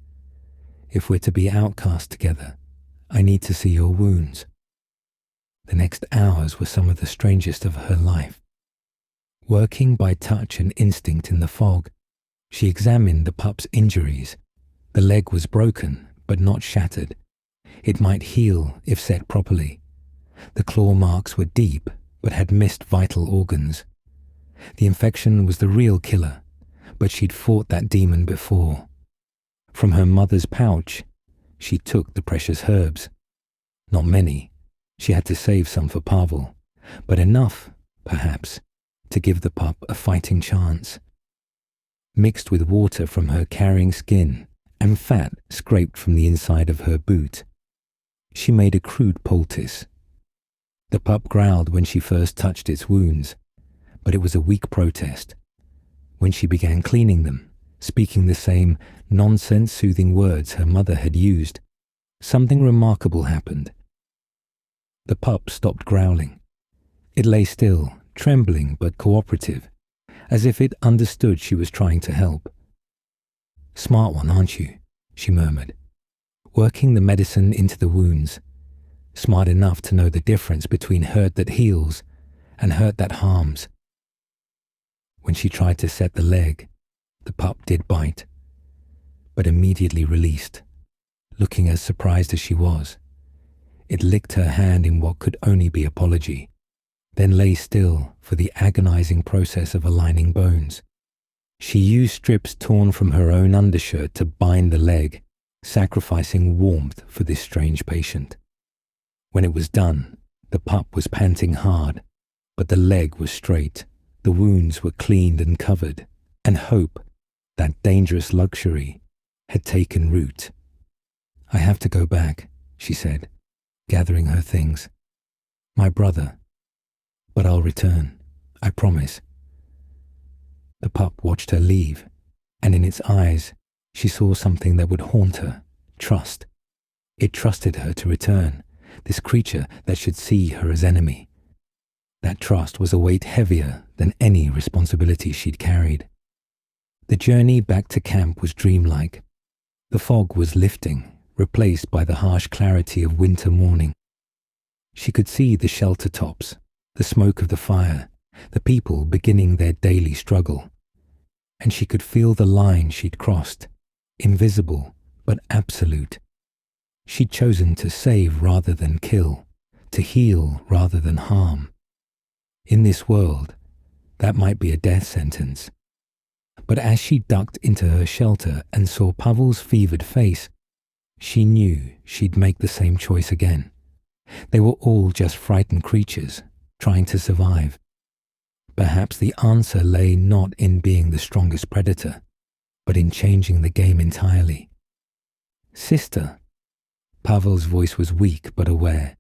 "If we're to be outcast together, I need to see your wounds." The next hours were some of the strangest of her life. Working by touch and instinct in the fog, she examined the pup's injuries. The leg was broken, but not shattered. It might heal if set properly. The claw marks were deep, but had missed vital organs. The infection was the real killer, but she'd fought that demon before. From her mother's pouch, she took the precious herbs. Not many. She had to save some for Pavel, but enough, perhaps, to give the pup a fighting chance. Mixed with water from her carrying skin and fat scraped from the inside of her boot, she made a crude poultice. The pup growled when she first touched its wounds, but it was a weak protest. When she began cleaning them, speaking the same nonsense-soothing words her mother had used, something remarkable happened. The pup stopped growling. It lay still, trembling but cooperative, as if it understood she was trying to help. "Smart one, aren't you?" she murmured, working the medicine into the wounds, smart enough to know the difference between hurt that heals and hurt that harms. When she tried to set the leg, the pup did bite, but immediately released, looking as surprised as she was. It licked her hand in what could only be apology, then lay still for the agonizing process of aligning bones. She used strips torn from her own undershirt to bind the leg, sacrificing warmth for this strange patient. When it was done, the pup was panting hard, but the leg was straight, the wounds were cleaned and covered, and hope, that dangerous luxury, had taken root. "I have to go back," she said, gathering her things. "My brother. But I'll return, I promise." The pup watched her leave, and in its eyes she saw something that would haunt her: trust. It trusted her to return, this creature that should see her as enemy. That trust was a weight heavier than any responsibility she'd carried. The journey back to camp was dreamlike. The fog was lifting, replaced by the harsh clarity of winter morning. She could see the shelter tops, the smoke of the fire, the people beginning their daily struggle. And she could feel the line she'd crossed, invisible but absolute. She'd chosen to save rather than kill, to heal rather than harm. In this world, that might be a death sentence. But as she ducked into her shelter and saw Pavel's fevered face, she knew she'd make the same choice again. They were all just frightened creatures, trying to survive. Perhaps the answer lay not in being the strongest predator, but in changing the game entirely. "Sister," Pavel's voice was weak but aware.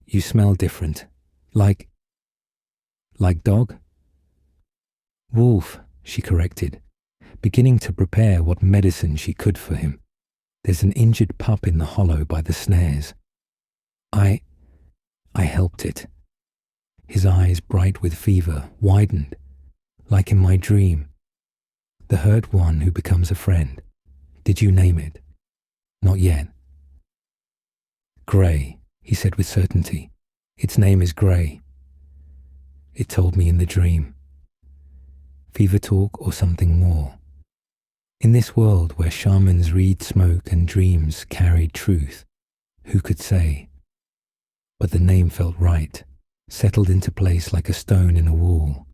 "You smell different. Like dog?" "Wolf," she corrected, beginning to prepare what medicine she could for him. "There's an injured pup in the hollow by the snares. I helped it." His eyes, bright with fever, widened, like in my dream. "The hurt one who becomes a friend. Did you name it?" "Not yet." "Grey," he said with certainty. "Its name is Grey. It told me in the dream." Fever talk or something more? In this world where shamans read smoke and dreams carried truth, who could say? But the name felt right, settled into place like a stone in a wall.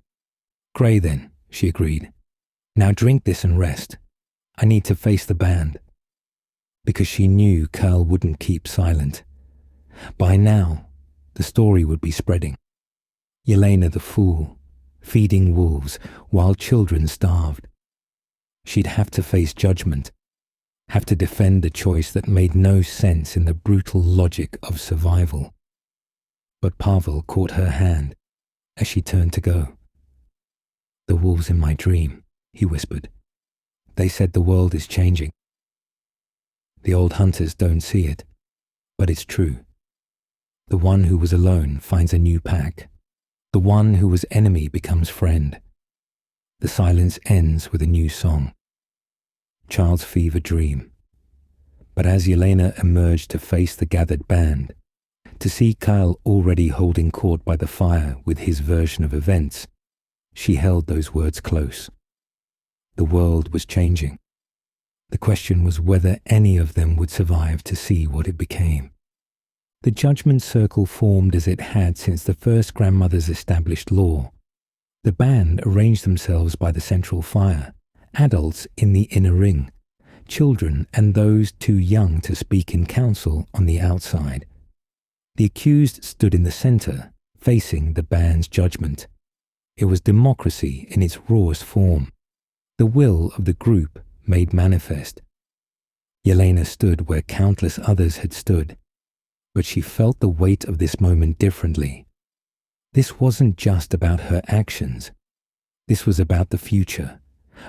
"Grey then," she agreed. "Now drink this and rest. I need to face the band." Because she knew Kael wouldn't keep silent. By now, the story would be spreading. Yelena the fool, feeding wolves while children starved. She'd have to face judgment, have to defend a choice that made no sense in the brutal logic of survival. But Pavel caught her hand as she turned to go. "The wolves in my dream," he whispered. "They said the world is changing. The old hunters don't see it, but it's true. The one who was alone finds a new pack. The one who was enemy becomes friend. The silence ends with a new song. Child's fever dream." But as Yelena emerged to face the gathered band, to see Kael already holding court by the fire with his version of events, she held those words close. The world was changing. The question was whether any of them would survive to see what it became. The judgment circle formed as it had since the first grandmothers established law. The band arranged themselves by the central fire, adults in the inner ring, children and those too young to speak in council on the outside. The accused stood in the center, facing the band's judgment. It was democracy in its rawest form, the will of the group made manifest. Yelena stood where countless others had stood, but she felt the weight of this moment differently. This wasn't just about her actions. This was about the future,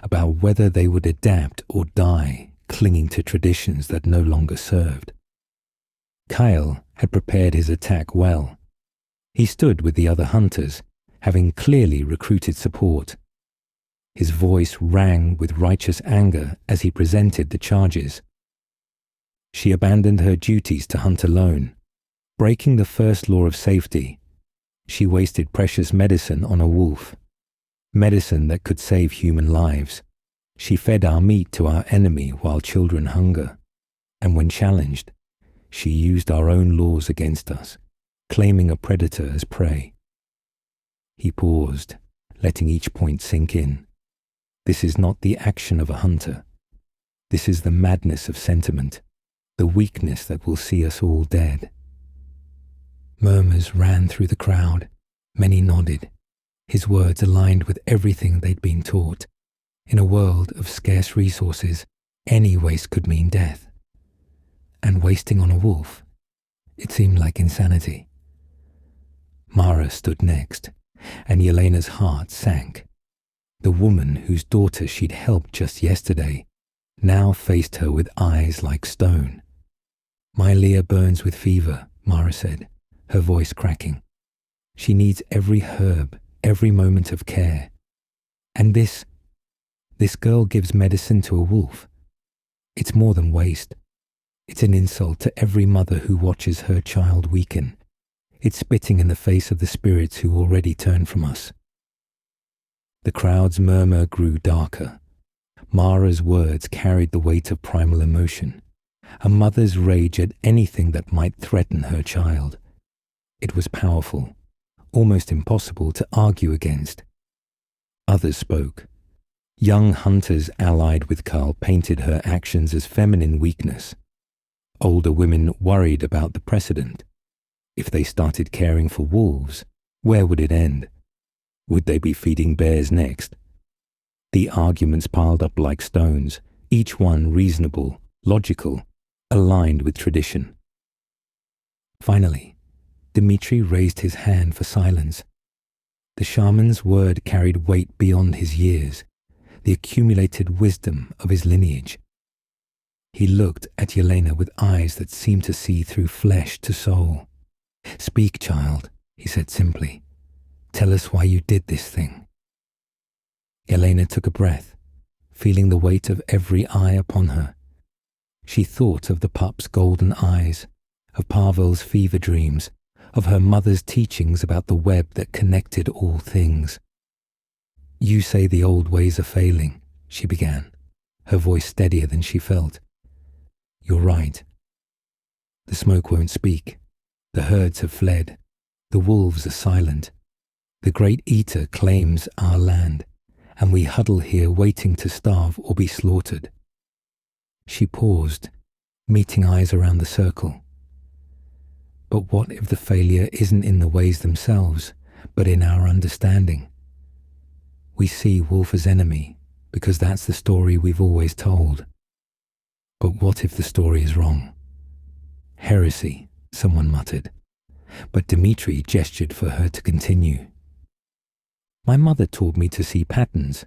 about whether they would adapt or die, clinging to traditions that no longer served. Kael had prepared his attack well. He stood with the other hunters, having clearly recruited support. His voice rang with righteous anger as he presented the charges. She abandoned her duties to hunt alone, breaking the first law of safety. She wasted precious medicine on a wolf, medicine that could save human lives. She fed our meat to our enemy while children hunger, and when challenged, she used our own laws against us, claiming a predator as prey. He paused, letting each point sink in. This is not the action of a hunter. This is the madness of sentiment, the weakness that will see us all dead. Murmurs ran through the crowd. Many nodded. His words aligned with everything they'd been taught. In a world of scarce resources, any waste could mean death. And wasting on a wolf, it seemed like insanity. Mara stood next, and Yelena's heart sank. The woman whose daughter she'd helped just yesterday now faced her with eyes like stone. "My Leah burns with fever," Mara said, her voice cracking. "She needs every herb, every moment of care. And this girl gives medicine to a wolf. It's more than waste. It's an insult to every mother who watches her child weaken. It's spitting in the face of the spirits who already turned from us." The crowd's murmur grew darker. Mara's words carried the weight of primal emotion, a mother's rage at anything that might threaten her child. It was powerful, almost impossible to argue against. Others spoke. Young hunters allied with Kael painted her actions as feminine weakness. Older women worried about the precedent. If they started caring for wolves, where would it end? Would they be feeding bears next? The arguments piled up like stones, each one reasonable, logical, aligned with tradition. Finally, Dmitri raised his hand for silence. The shaman's word carried weight beyond his years, the accumulated wisdom of his lineage. He looked at Yelena with eyes that seemed to see through flesh to soul. "Speak, child," he said simply. "Tell us why you did this thing." Yelena took a breath, feeling the weight of every eye upon her. She thought of the pup's golden eyes, of Pavel's fever dreams, of her mother's teachings about the web that connected all things. "You say the old ways are failing," she began, her voice steadier than she felt. "You're right. The smoke won't speak. The herds have fled. The wolves are silent. The great eater claims our land, and we huddle here waiting to starve or be slaughtered." She paused, meeting eyes around the circle. "But what if the failure isn't in the ways themselves, but in our understanding? We see wolf as enemy because that's the story we've always told. But what if the story is wrong?" "Heresy," someone muttered, but Dmitri gestured for her to continue. "My mother taught me to see patterns.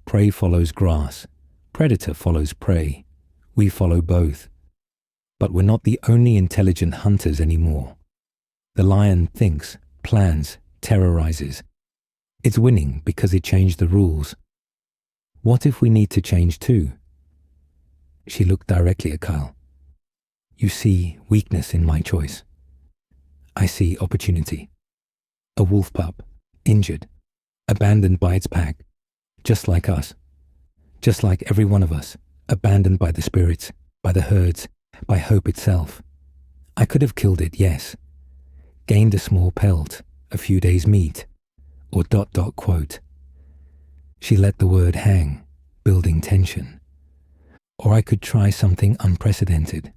Prey follows grass, predator follows prey. We follow both. But we're not the only intelligent hunters anymore. The lion thinks, plans, terrorizes. It's winning because it changed the rules. What if we need to change too?" She looked directly at Kael. "You see weakness in my choice. I see opportunity. A wolf pup, injured, abandoned by its pack, just like us. Just like every one of us, abandoned by the spirits, by the herds, by hope itself. I could have killed it, yes. Gained a small pelt, a few days' meat, or ... quote. She let the word hang, building tension. Or I could try something unprecedented.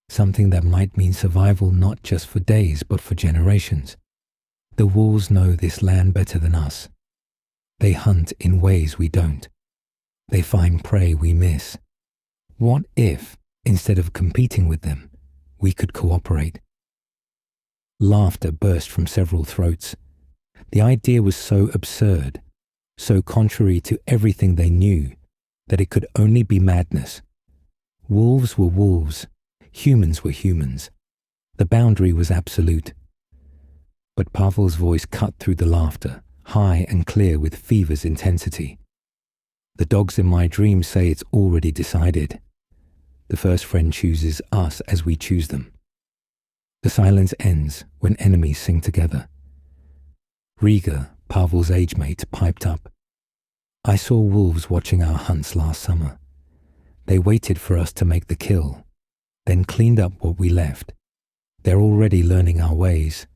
Something that might mean survival not just for days, but for generations. The wolves know this land better than us. They hunt in ways we don't. They find prey we miss. What if, instead of competing with them, we could cooperate?" Laughter burst from several throats. The idea was so absurd, so contrary to everything they knew, that it could only be madness. Wolves were wolves, Humans were humans. The boundary was absolute. But Pavel's voice cut through the laughter, high and clear with fever's intensity. The dogs in my dream say it's already decided. The first friend chooses us as we choose them. The silence ends when enemies sing together. Riga, Pavel's age mate, piped up. I saw wolves watching our hunts last summer. They waited for us to make the kill, then cleaned up what we left. They're already learning our ways.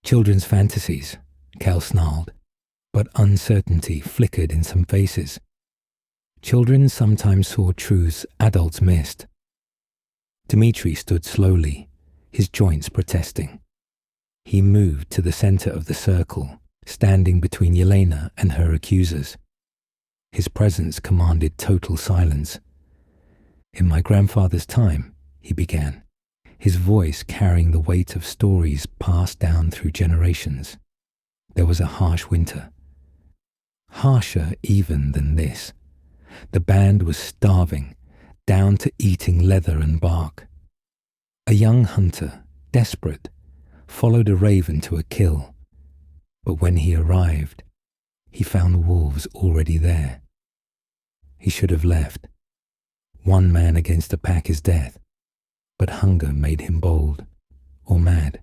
Children's fantasies, Kael snarled, but uncertainty flickered in some faces. Children sometimes saw truths adults missed. Dmitri stood slowly, his joints protesting. He moved to the center of the circle, standing between Yelena and her accusers. His presence commanded total silence. In my grandfather's time, he began, his voice carrying the weight of stories passed down through generations. There was a harsh winter. Harsher even than this. The band was starving, down to eating leather and bark. A young hunter, desperate, followed a raven to a kill. But when he arrived, he found wolves already there. He should have left. One man against a pack is death, but hunger made him bold, or mad.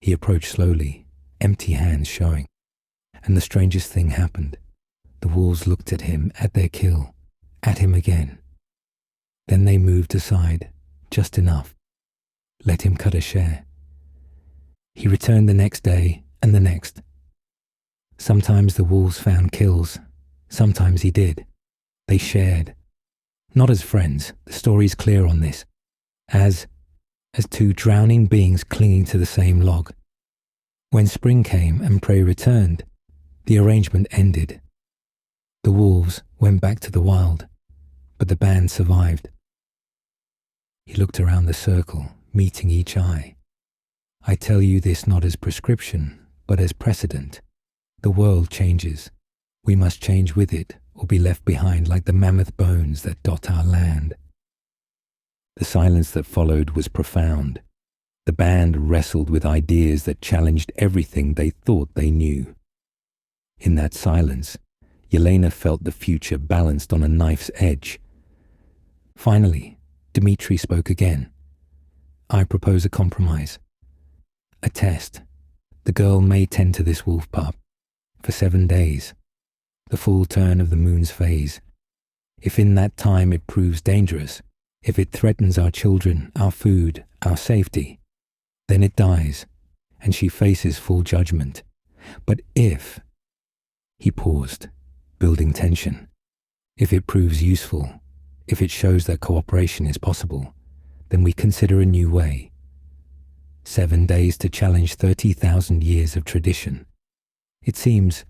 He approached slowly, empty hands showing, and the strangest thing happened. The wolves looked at him, at their kill, at him again. Then they moved aside, just enough. Let him cut a share. He returned the next day and the next. Sometimes the wolves found kills, sometimes he did. They shared. Not as friends, the story's clear on this. As two drowning beings clinging to the same log. When spring came and prey returned, the arrangement ended. The wolves went back to the wild, but the band survived. He looked around the circle, meeting each eye. I tell you this not as prescription, but as precedent. The world changes. We must change with it, or be left behind like the mammoth bones that dot our land. The silence that followed was profound. The band wrestled with ideas that challenged everything they thought they knew. In that silence, Yelena felt the future balanced on a knife's edge. Finally, Dmitri spoke again. I propose a compromise. A test. The girl may tend to this wolf pup for 7 days, the full turn of the moon's phase. If in that time it proves dangerous, if it threatens our children, our food, our safety, then it dies, and she faces full judgment. But if... He paused, building tension. If it proves useful, if it shows that cooperation is possible, then we consider a new way. 7 days to challenge 30,000 years of tradition. It seems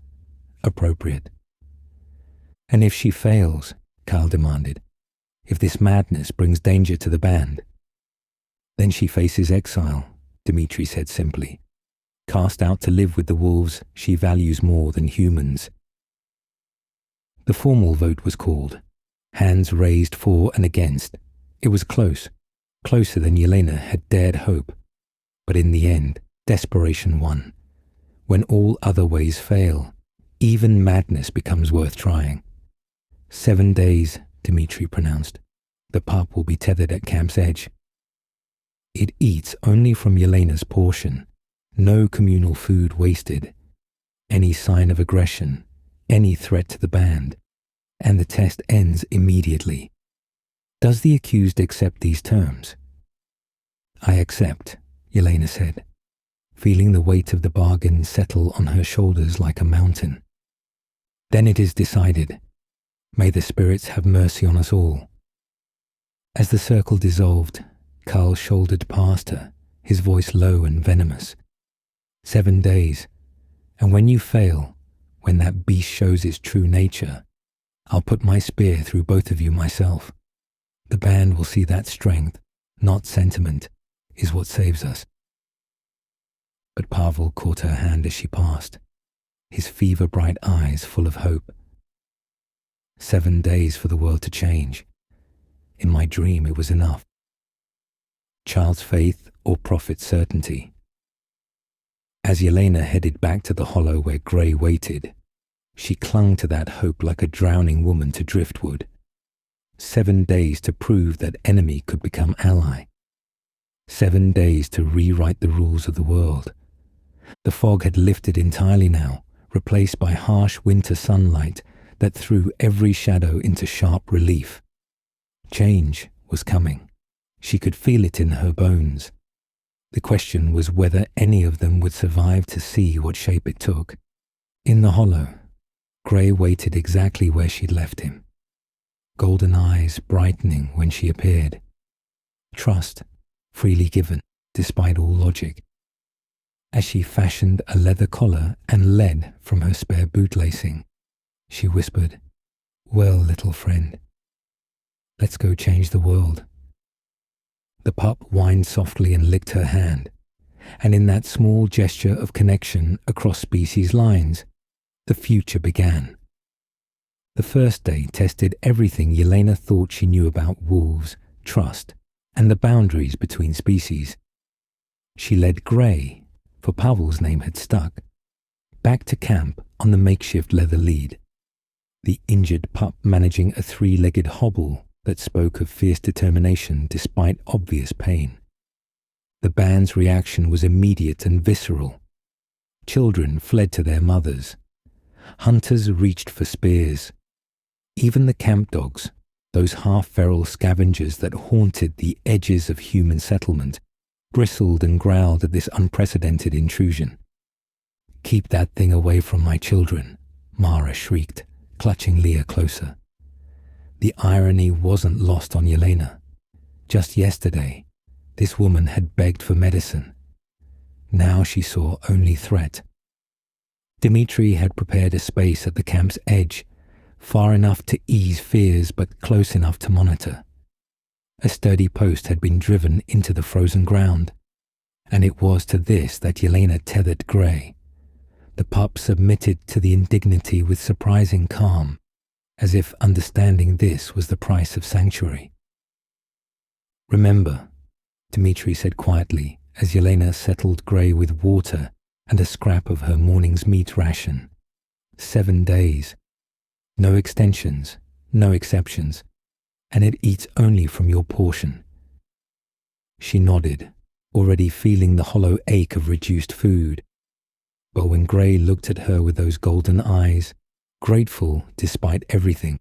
appropriate. And if she fails, Kael demanded, if this madness brings danger to the band, then she faces exile, Dmitri said simply. Cast out to live with the wolves she values more than humans. The formal vote was called. Hands raised for and against. It was close, closer than Yelena had dared hope. But in the end, desperation won. When all other ways fail, even madness becomes worth trying. 7 days, Dmitri pronounced. The pup will be tethered at camp's edge. It eats only from Yelena's portion. No communal food wasted. Any sign of aggression, any threat to the band, and the test ends immediately. Does the accused accept these terms? I accept, Yelena said, feeling the weight of the bargain settle on her shoulders like a mountain. Then it is decided. May the spirits have mercy on us all. As the circle dissolved, Kael shouldered past her, his voice low and venomous. 7 days, and when you fail, when that beast shows its true nature, I'll put my spear through both of you myself. The band will see that strength, not sentiment, is what saves us. But Pavel caught her hand as she passed, his fever-bright eyes full of hope. 7 days for the world to change. In my dream it was enough. child's faith or prophet's certainty. As Yelena headed back to the hollow where Grey waited, she clung to that hope like a drowning woman to driftwood. 7 days to prove that enemy could become ally. 7 days to rewrite the rules of the world. The fog had lifted entirely now, replaced by harsh winter sunlight that threw every shadow into sharp relief. Change was coming. She could feel it in her bones. The question was whether any of them would survive to see what shape it took. In the hollow, Grey waited exactly where she'd left him, golden eyes brightening when she appeared. Trust, freely given, despite all logic. As she fashioned a leather collar and lead from her spare bootlacing, she whispered, "Well, little friend, let's go change the world." The pup whined softly and licked her hand, and in that small gesture of connection across species lines, the future began. The first day tested everything Yelena thought she knew about wolves, trust, and the boundaries between species. She led Grey, for Pavel's name had stuck, back to camp on the makeshift leather lead, the injured pup managing a 3-legged hobble that spoke of fierce determination despite obvious pain. The band's reaction was immediate and visceral. Children fled to their mothers. Hunters reached for spears. Even the camp dogs, those half-feral scavengers that haunted the edges of human settlement, bristled and growled at this unprecedented intrusion. "Keep that thing away from my children," Mara shrieked, clutching Leah closer. The irony wasn't lost on Yelena. Just yesterday, this woman had begged for medicine. Now she saw only threat. Dmitri had prepared a space at the camp's edge, far enough to ease fears but close enough to monitor. A sturdy post had been driven into the frozen ground, and it was to this that Yelena tethered Grey. The pup submitted to the indignity with surprising calm, as if understanding this was the price of sanctuary. "Remember," Dmitri said quietly as Yelena settled Grey with water and a scrap of her morning's meat ration. 7 days. No extensions, no exceptions, and it eats only from your portion. She nodded, already feeling the hollow ache of reduced food. But when Grey looked at her with those golden eyes, grateful despite everything,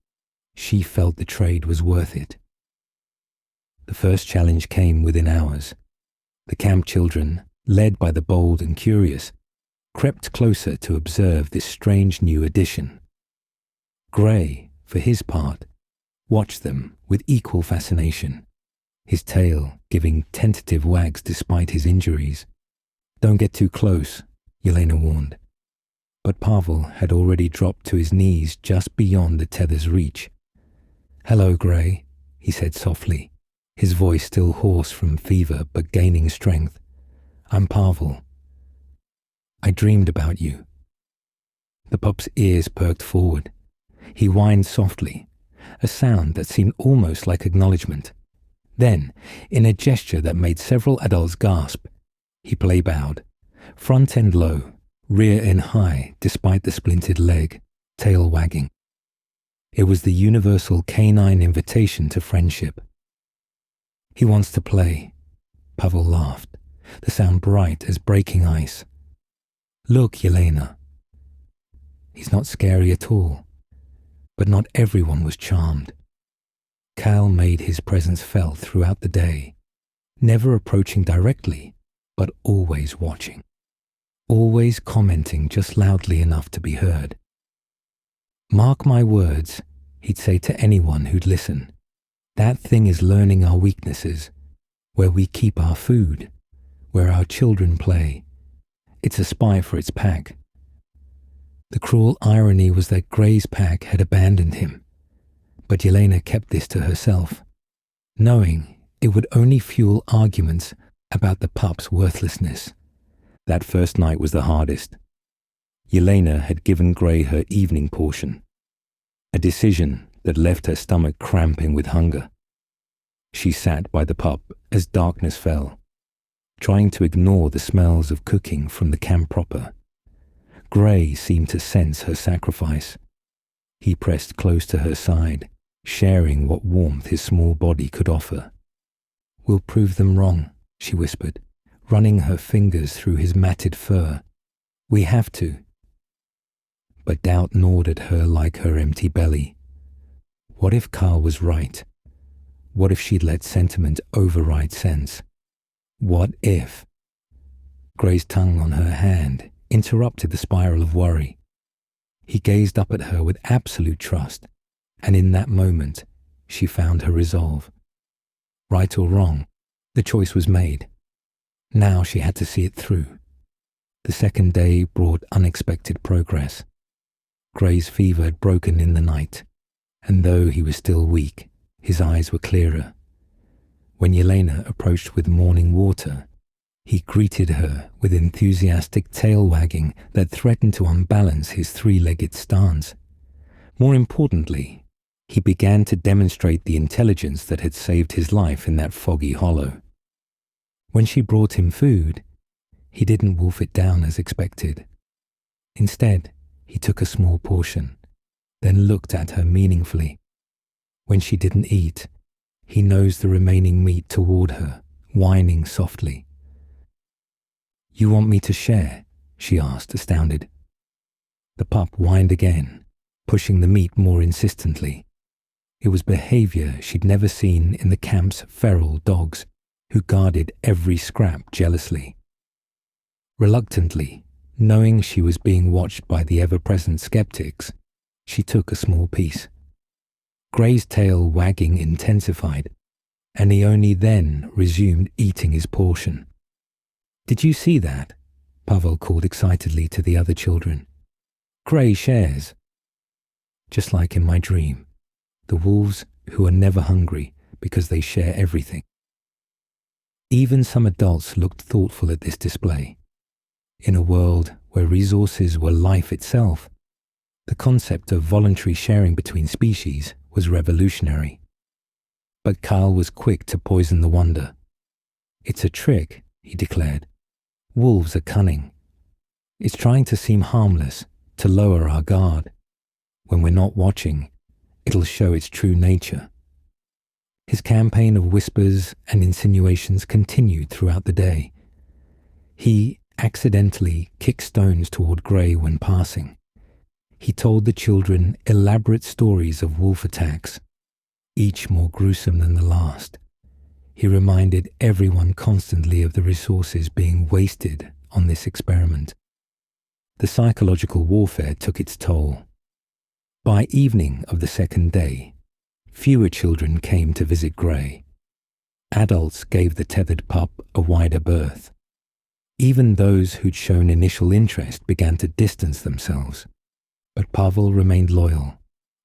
she felt the trade was worth it. The first challenge came within hours. The camp children, led by the bold and curious, crept closer to observe this strange new addition. Grey, for his part, watched them with equal fascination, his tail giving tentative wags despite his injuries. "Don't get too close," Yelena warned. But Pavel had already dropped to his knees just beyond the tether's reach. "Hello, Grey," he said softly, his voice still hoarse from fever but gaining strength. "I'm Pavel. I dreamed about you." The pup's ears perked forward. He whined softly, a sound that seemed almost like acknowledgement. Then, in a gesture that made several adults gasp, he play-bowed, front end low, rear end high despite the splintered leg, tail wagging. It was the universal canine invitation to friendship. "He wants to play," Pavel laughed, the sound bright as breaking ice. "Look, Yelena." He's not scary at all, but not everyone was charmed. Kael made his presence felt throughout the day, never approaching directly, but always watching, always commenting just loudly enough to be heard. "Mark my words," he'd say to anyone who'd listen, "that thing is learning our weaknesses, where we keep our food, where our children play. It's a spy for its pack." The cruel irony was that Grey's pack had abandoned him, but Yelena kept this to herself, knowing it would only fuel arguments about the pup's worthlessness. That first night was the hardest. Yelena had given Grey her evening portion, a decision that left her stomach cramping with hunger. She sat by the pup as darkness fell, trying to ignore the smells of cooking from the camp proper. Gray seemed to sense her sacrifice. He pressed close to her side, sharing what warmth his small body could offer. "We'll prove them wrong," she whispered, running her fingers through his matted fur. "We have to." But doubt gnawed at her like her empty belly. What if Kael was right? What if she'd let sentiment override sense? What if? Gray's tongue on her hand interrupted the spiral of worry. He gazed up at her with absolute trust, and in that moment, she found her resolve. Right or wrong, the choice was made. Now she had to see it through. The second day brought unexpected progress. Gray's fever had broken in the night, and though he was still weak, his eyes were clearer. When Yelena approached with morning water, he greeted her with enthusiastic tail wagging that threatened to unbalance his three-legged stance. More importantly, he began to demonstrate the intelligence that had saved his life in that foggy hollow. When she brought him food, he didn't wolf it down as expected. Instead, he took a small portion, then looked at her meaningfully. When she didn't eat, he nosed the remaining meat toward her, whining softly. "You want me to share?" she asked, astounded. The pup whined again, pushing the meat more insistently. It was behavior she'd never seen in the camp's feral dogs, who guarded every scrap jealously. Reluctantly, knowing she was being watched by the ever-present skeptics, she took a small piece. Gray's tail wagging intensified, and he only then resumed eating his portion. "Did you see that?" Pavel called excitedly to the other children. "Gray shares." Just like in my dream, the wolves who are never hungry because they share everything. Even some adults looked thoughtful at this display. In a world where resources were life itself, the concept of voluntary sharing between species was revolutionary. But Kael was quick to poison the wonder. "It's a trick," he declared. "Wolves are cunning. It's trying to seem harmless, to lower our guard. When we're not watching, it'll show its true nature." His campaign of whispers and insinuations continued throughout the day. He accidentally kicked stones toward Gray when passing. He told the children elaborate stories of wolf attacks, each more gruesome than the last. He reminded everyone constantly of the resources being wasted on this experiment. The psychological warfare took its toll. By evening of the second day, fewer children came to visit Gray. Adults gave the tethered pup a wider berth. Even those who'd shown initial interest began to distance themselves. But Pavel remained loyal,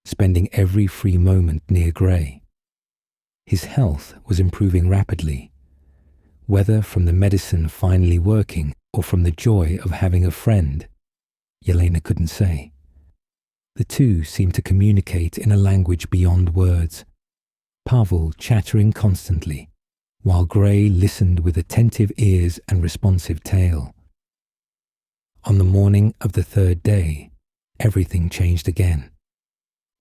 spending every free moment near Gray. His health was improving rapidly, whether from the medicine finally working or from the joy of having a friend, Yelena couldn't say. The two seemed to communicate in a language beyond words, Pavel chattering constantly, while Gray listened with attentive ears and responsive tail. On the morning of the third day, everything changed again.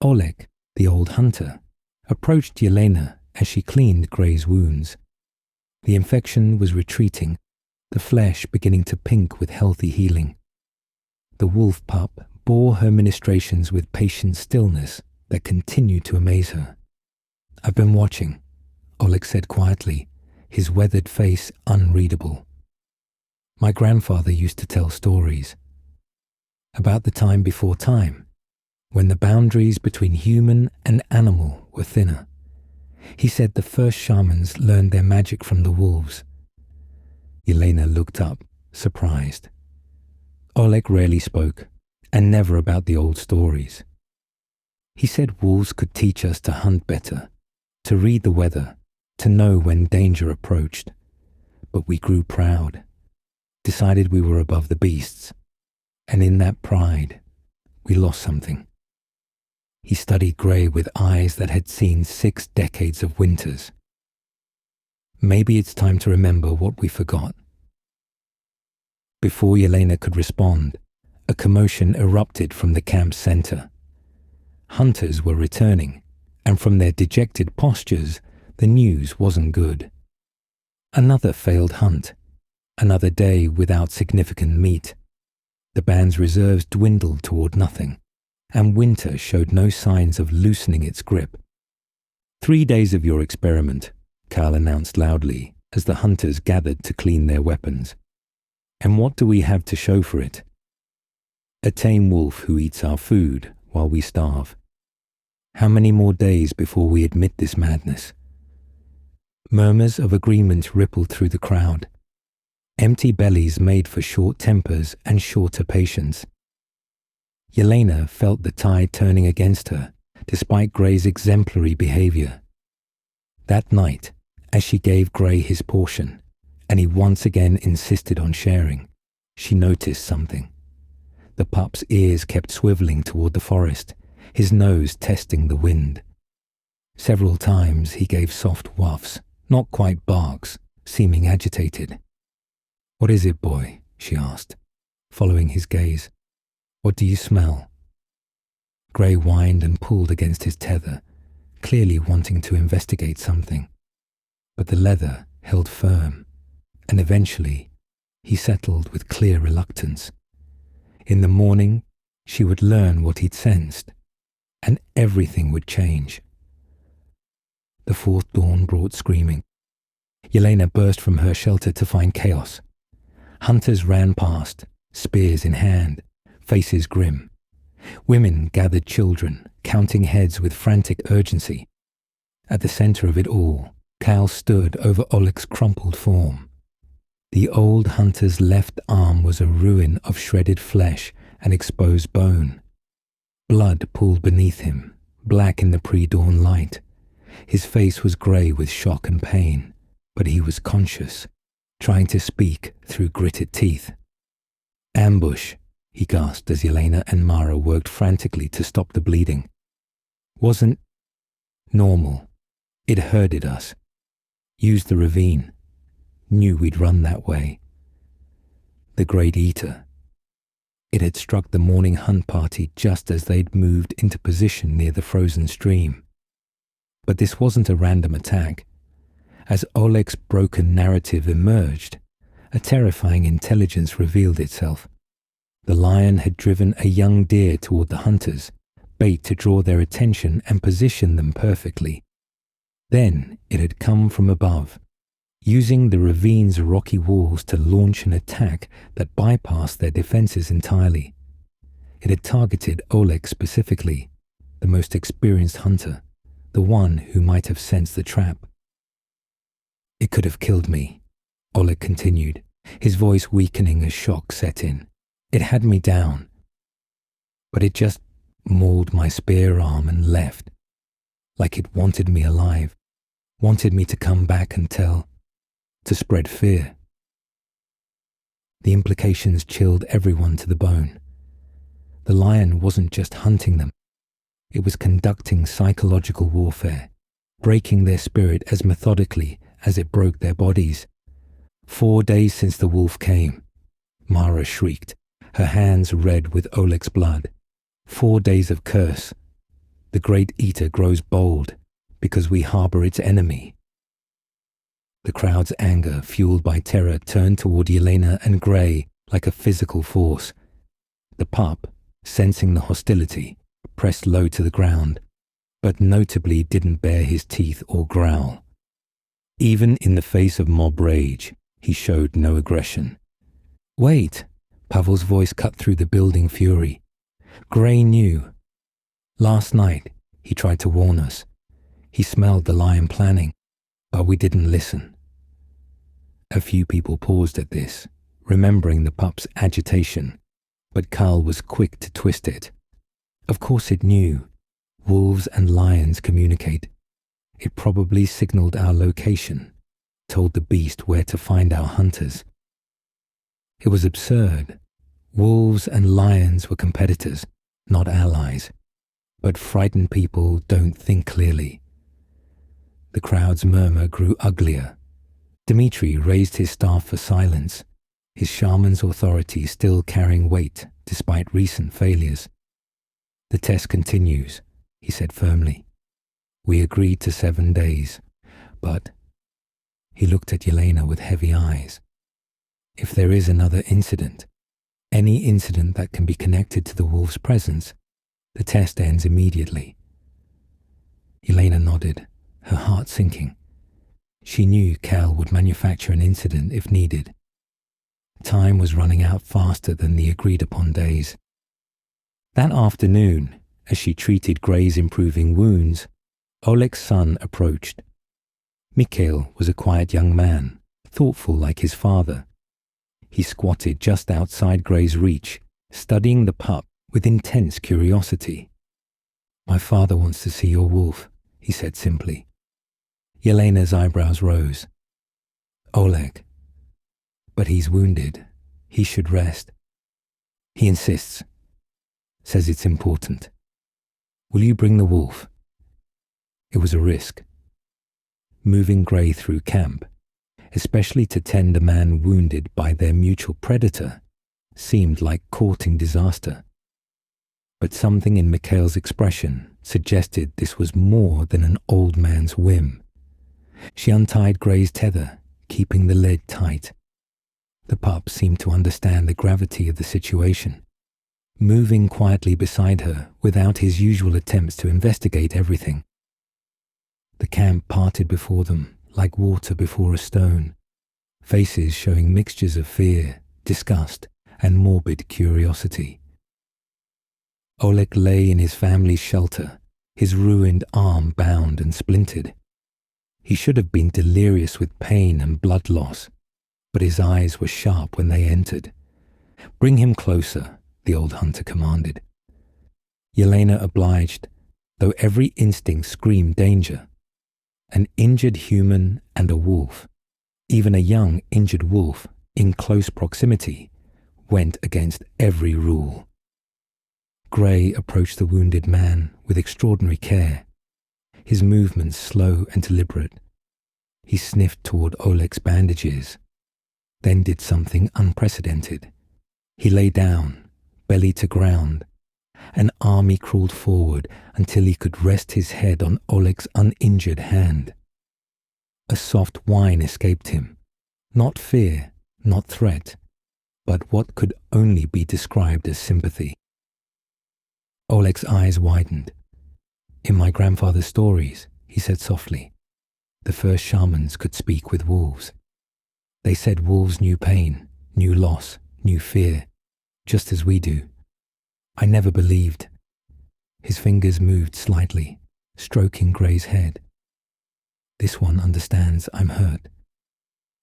Oleg, the old hunter, approached Yelena as she cleaned Gray's wounds. The infection was retreating, the flesh beginning to pink with healthy healing. The wolf pup bore her ministrations with patient stillness that continued to amaze her. "I've been watching," Oleg said quietly, his weathered face unreadable. "My grandfather used to tell stories about the time before time, when the boundaries between human and animal were thinner. He said the first shamans learned their magic from the wolves." Yelena looked up, surprised. Oleg rarely spoke, and never about the old stories. He said wolves could teach us to hunt better, to read the weather, to know when danger approached. But we grew proud, decided we were above the beasts, and in that pride, we lost something. He studied Gray with eyes that had seen 6 decades of winters. Maybe it's time to remember what we forgot. Before Yelena could respond, a commotion erupted from the camp's center. Hunters were returning, and from their dejected postures, the news wasn't good. Another failed hunt, another day without significant meat. The band's reserves dwindled toward nothing, and winter showed no signs of loosening its grip. 3 days of your experiment, Kael announced loudly as the hunters gathered to clean their weapons. And what do we have to show for it? A tame wolf who eats our food while we starve. How many more days before we admit this madness? Murmurs of agreement rippled through the crowd. Empty bellies made for short tempers and shorter patience. Yelena felt the tide turning against her, despite Gray's exemplary behavior. That night, as she gave Gray his portion, and he once again insisted on sharing, she noticed something. The pup's ears kept swiveling toward the forest, his nose testing the wind. Several times he gave soft whuffs, not quite barks, seeming agitated. "What is it, boy?" she asked, following his gaze. "What do you smell?" Gray whined and pulled against his tether, clearly wanting to investigate something. But the leather held firm, and eventually he settled with clear reluctance. In the morning, she would learn what he'd sensed, and everything would change. The fourth dawn brought screaming. Yelena burst from her shelter to find chaos. Hunters ran past, spears in hand, faces grim. Women gathered children, counting heads with frantic urgency. At the center of it all, Kael stood over Oleg's crumpled form. The old hunter's left arm was a ruin of shredded flesh and exposed bone. Blood pooled beneath him, black in the pre-dawn light. His face was grey with shock and pain, but he was conscious, trying to speak through gritted teeth. "Ambush," he gasped as Yelena and Mara worked frantically to stop the bleeding. "Wasn't normal. It herded us. Used the ravine. Knew we'd run that way. The Great Eater." It had struck the morning hunt party just as they'd moved into position near the frozen stream. But this wasn't a random attack. As Oleg's broken narrative emerged, a terrifying intelligence revealed itself. The lion had driven a young deer toward the hunters, bait to draw their attention and position them perfectly. Then it had come from above, using the ravine's rocky walls to launch an attack that bypassed their defenses entirely. It had targeted Oleg specifically, the most experienced hunter, the one who might have sensed the trap. "It could have killed me," Oleg continued, his voice weakening as shock set in. "It had me down. But it just mauled my spear arm and left, like it wanted me alive, wanted me to come back and tell, to spread fear." The implications chilled everyone to the bone. The lion wasn't just hunting them. It was conducting psychological warfare, breaking their spirit as methodically as it broke their bodies. 4 days since the wolf came, Mara shrieked, her hands red with Oleg's blood. 4 days of curse. The Great Eater grows bold because we harbor its enemy. The crowd's anger, fueled by terror, turned toward Yelena and Gray like a physical force. The pup, sensing the hostility, pressed low to the ground, but notably didn't bare his teeth or growl. Even in the face of mob rage, he showed no aggression. "Wait!" Pavel's voice cut through the building fury. Gray knew. Last night, he tried to warn us. He smelled the lion planning, but we didn't listen. A few people paused at this, remembering the pup's agitation, but Kael was quick to twist it. Of course it knew. Wolves and lions communicate. It probably signaled our location, told the beast where to find our hunters. It was absurd. Wolves and lions were competitors, not allies. But frightened people don't think clearly. The crowd's murmur grew uglier. Dmitri raised his staff for silence, his shaman's authority still carrying weight despite recent failures. "The test continues," he said firmly. "We agreed to 7 days, but..." He looked at Yelena with heavy eyes. "If there is another incident, any incident that can be connected to the wolf's presence, the test ends immediately." Yelena nodded, her heart sinking. She knew Kael would manufacture an incident if needed. Time was running out faster than the agreed-upon days. That afternoon, as she treated Gray's improving wounds, Oleg's son approached. Mikhail was a quiet young man, thoughtful like his father. He squatted just outside Gray's reach, studying the pup with intense curiosity. "My father wants to see your wolf," he said simply. Yelena's eyebrows rose. "Oleg. But he's wounded. He should rest. He insists. Says it's important. Will you bring the wolf?" It was a risk. Moving Gray through camp, especially to tend a man wounded by their mutual predator, seemed like courting disaster. But something in Mikhail's expression suggested this was more than an old man's whim. She untied Gray's tether, keeping the lead tight. The pup seemed to understand the gravity of the situation, moving quietly beside her without his usual attempts to investigate everything. The camp parted before them like water before a stone, faces showing mixtures of fear, disgust, and morbid curiosity. Oleg lay in his family's shelter, his ruined arm bound and splintered. He should have been delirious with pain and blood loss, but his eyes were sharp when they entered. "Bring him closer," the old hunter commanded. Yelena obliged, though every instinct screamed danger. An injured human and a wolf, even a young injured wolf in close proximity, went against every rule. Gray approached the wounded man with extraordinary care, his movements slow and deliberate. He sniffed toward Oleg's bandages, then did something unprecedented. He lay down, belly to ground. An army crawled forward until he could rest his head on Oleg's uninjured hand. A soft whine escaped him, not fear, not threat, but what could only be described as sympathy. Oleg's eyes widened. "In my grandfather's stories," he said softly, "the first shamans could speak with wolves. They said wolves knew pain, knew loss, knew fear, just as we do. I never believed." His fingers moved slightly, stroking Gray's head. "This one understands I'm hurt.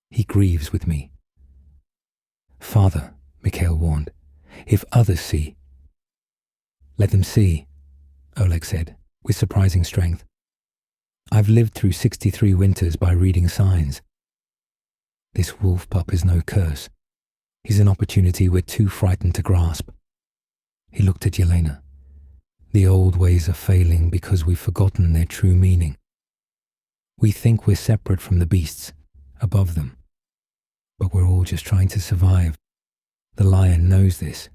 He grieves with me." "Father," Mikhail warned, "if others see..." "Let them see," Oleg said, with surprising strength. "I've lived through 63 winters by reading signs. This wolf pup is no curse. He's an opportunity we're too frightened to grasp." He looked at Yelena. "The old ways are failing because we've forgotten their true meaning. We think we're separate from the beasts, above them. But we're all just trying to survive. The lion knows this.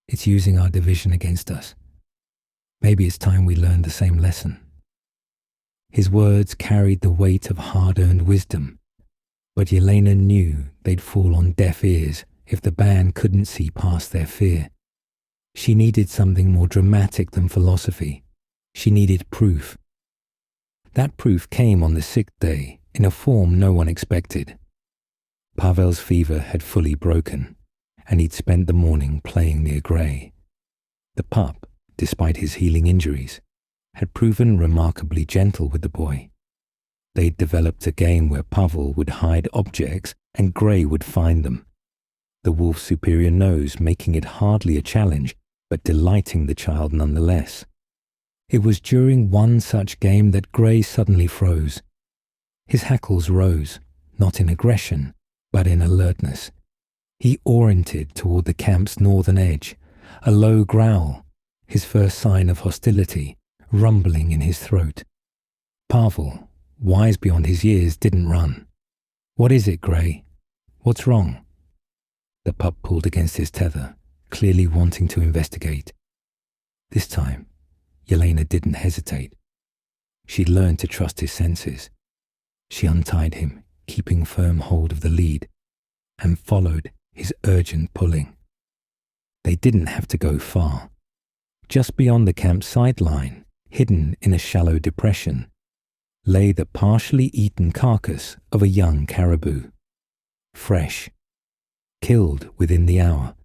It's using our division against us. Maybe it's time we learned the same lesson." His words carried the weight of hard-earned wisdom, but Yelena knew they'd fall on deaf ears if the band couldn't see past their fear. She needed something more dramatic than philosophy. She needed proof. That proof came on the 6th day in a form no one expected. Pavel's fever had fully broken, and he'd spent the morning playing near Gray. The pup, despite his healing injuries, had proven remarkably gentle with the boy. They'd developed a game where Pavel would hide objects and Gray would find them. The wolf's superior nose making it hardly a challenge, but delighting the child nonetheless. It was during one such game that Gray suddenly froze. His hackles rose, not in aggression, but in alertness. He oriented toward the camp's northern edge, a low growl, his first sign of hostility, rumbling in his throat. Pavel, wise beyond his years, didn't run. "What is it, Grey? What's wrong?" The pup pulled against his tether, clearly wanting to investigate. This time, Yelena didn't hesitate. She'd learned to trust his senses. She untied him, keeping firm hold of the lead, and followed his urgent pulling. They didn't have to go far. Just beyond the camp's sideline, hidden in a shallow depression, lay the partially eaten carcass of a young caribou. Fresh. Killed within the hour.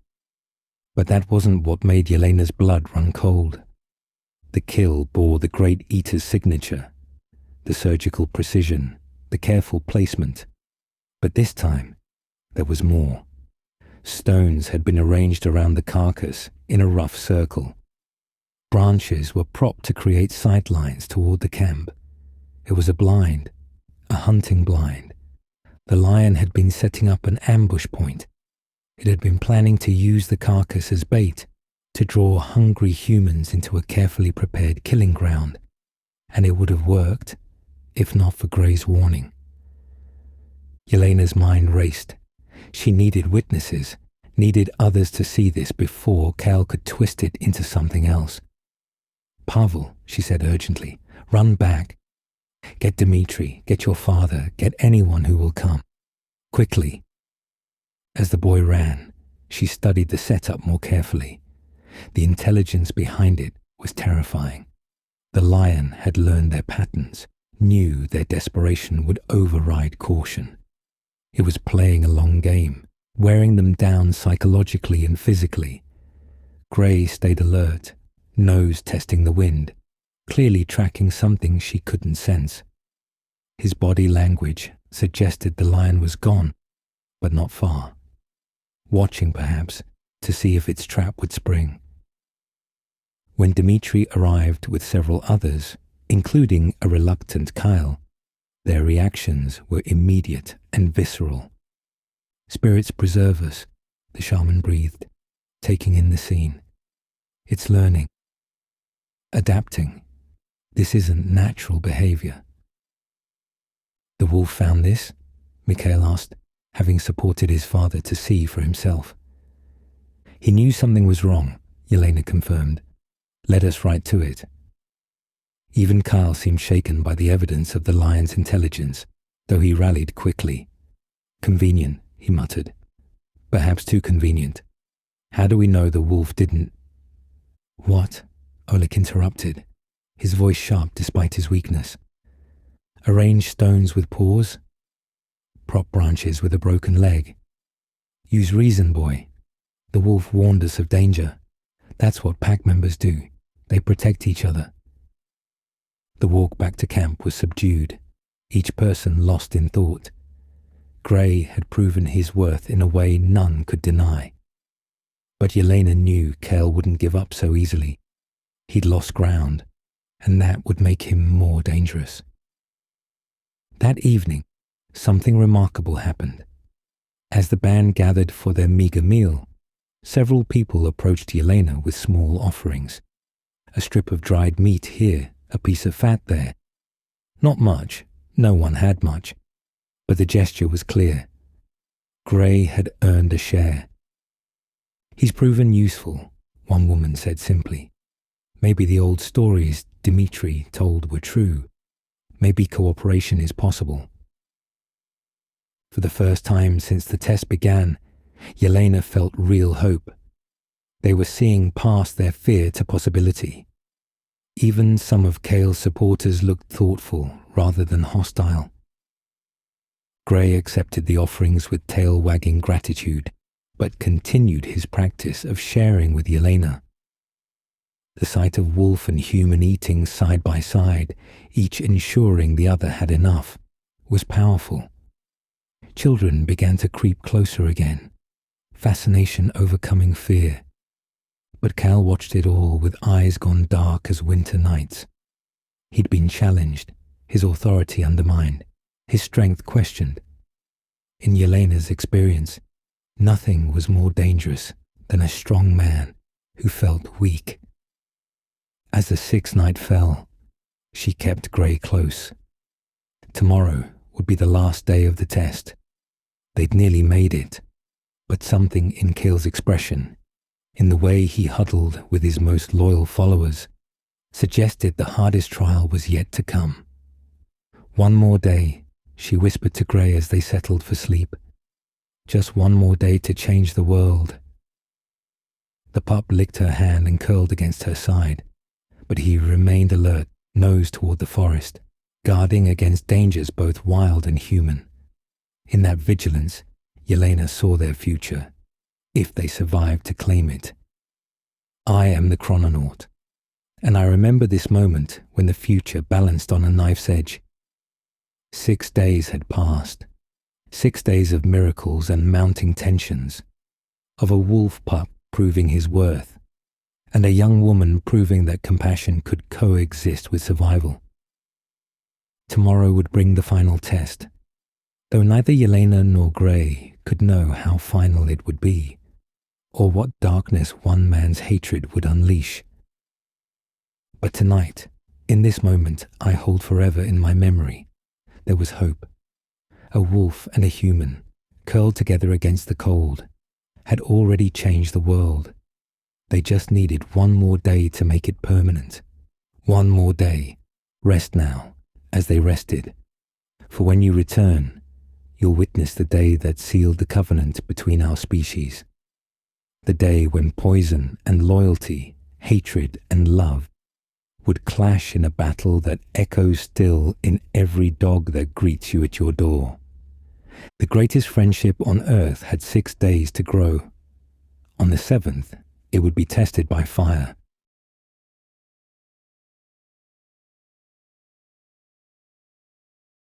But that wasn't what made Yelena's blood run cold. The kill bore the great eater's signature, the surgical precision, the careful placement. But this time, there was more. Stones had been arranged around the carcass in a rough circle. Branches were propped to create sightlines toward the camp. It was a blind, a hunting blind. The lion had been setting up an ambush point. It had been planning to use the carcass as bait to draw hungry humans into a carefully prepared killing ground, and it would have worked if not for Grey's warning. Yelena's mind raced. She needed witnesses, needed others to see this before Kael could twist it into something else. "Pavel," she said urgently, "run back. Get Dmitri, get your father, get anyone who will come. Quickly." As the boy ran, she studied the setup more carefully. The intelligence behind it was terrifying. The lion had learned their patterns, knew their desperation would override caution. It was playing a long game, wearing them down psychologically and physically. Grey stayed alert, nose testing the wind, clearly tracking something she couldn't sense. His body language suggested the lion was gone, but not far. Watching, perhaps, to see if its trap would spring. When Dmitri arrived with several others, including a reluctant Kael, their reactions were immediate and visceral. "Spirits preserve us," the shaman breathed, taking in the scene. "It's learning. Adapting. This isn't natural behavior." "The wolf found this?" Mikhail asked, having supported his father to see for himself. "He knew something was wrong," Yelena confirmed. "Led us right to it." Even Kael seemed shaken by the evidence of the lion's intelligence, though he rallied quickly. "Convenient," he muttered. "Perhaps too convenient. How do we know the wolf didn't—" "What?" Oleg interrupted, his voice sharp despite his weakness. "Arrange stones with paws? Prop branches with a broken leg? Use reason, boy. The wolf warned us of danger. That's what pack members do. They protect each other." The walk back to camp was subdued, each person lost in thought. Grey had proven his worth in a way none could deny. But Yelena knew Kael wouldn't give up so easily. He'd lost ground, and that would make him more dangerous. That evening, something remarkable happened. As the band gathered for their meager meal, several people approached Yelena with small offerings. A strip of dried meat here, a piece of fat there. Not much, no one had much, but the gesture was clear. Grey had earned a share. "He's proven useful," one woman said simply. "Maybe the old stories Dmitri told were true. Maybe cooperation is possible." For the first time since the test began, Yelena felt real hope. They were seeing past their fear to possibility. Even some of Kael's supporters looked thoughtful rather than hostile. Grey accepted the offerings with tail-wagging gratitude, but continued his practice of sharing with Yelena. The sight of wolf and human eating side by side, each ensuring the other had enough, was powerful. Children began to creep closer again, fascination overcoming fear. But Kael watched it all with eyes gone dark as winter nights. He'd been challenged, his authority undermined, his strength questioned. In Yelena's experience, nothing was more dangerous than a strong man who felt weak. As the sixth night fell, she kept Grey close. Tomorrow would be the last day of the test. They'd nearly made it, but something in Kael's expression, in the way he huddled with his most loyal followers, suggested the hardest trial was yet to come. "One more day," she whispered to Grey as they settled for sleep. "Just one more day to change the world." The pup licked her hand and curled against her side, but he remained alert, nose toward the forest, guarding against dangers both wild and human. In that vigilance, Yelena saw their future, if they survived to claim it. I am the Chrononaut, and I remember this moment when the future balanced on a knife's edge. 6 days had passed, 6 days of miracles and mounting tensions, of a wolf pup proving his worth, and a young woman proving that compassion could coexist with survival. Tomorrow would bring the final test, though neither Yelena nor Grey could know how final it would be, or what darkness one man's hatred would unleash. But tonight, in this moment I hold forever in my memory, there was hope. A wolf and a human, curled together against the cold, had already changed the world. They just needed one more day to make it permanent. One more day. Rest now, as they rested. For when you return, you'll witness the day that sealed the covenant between our species. The day when poison and loyalty, hatred and love would clash in a battle that echoes still in every dog that greets you at your door. The greatest friendship on earth had 6 days to grow. On the 7th, it would be tested by fire,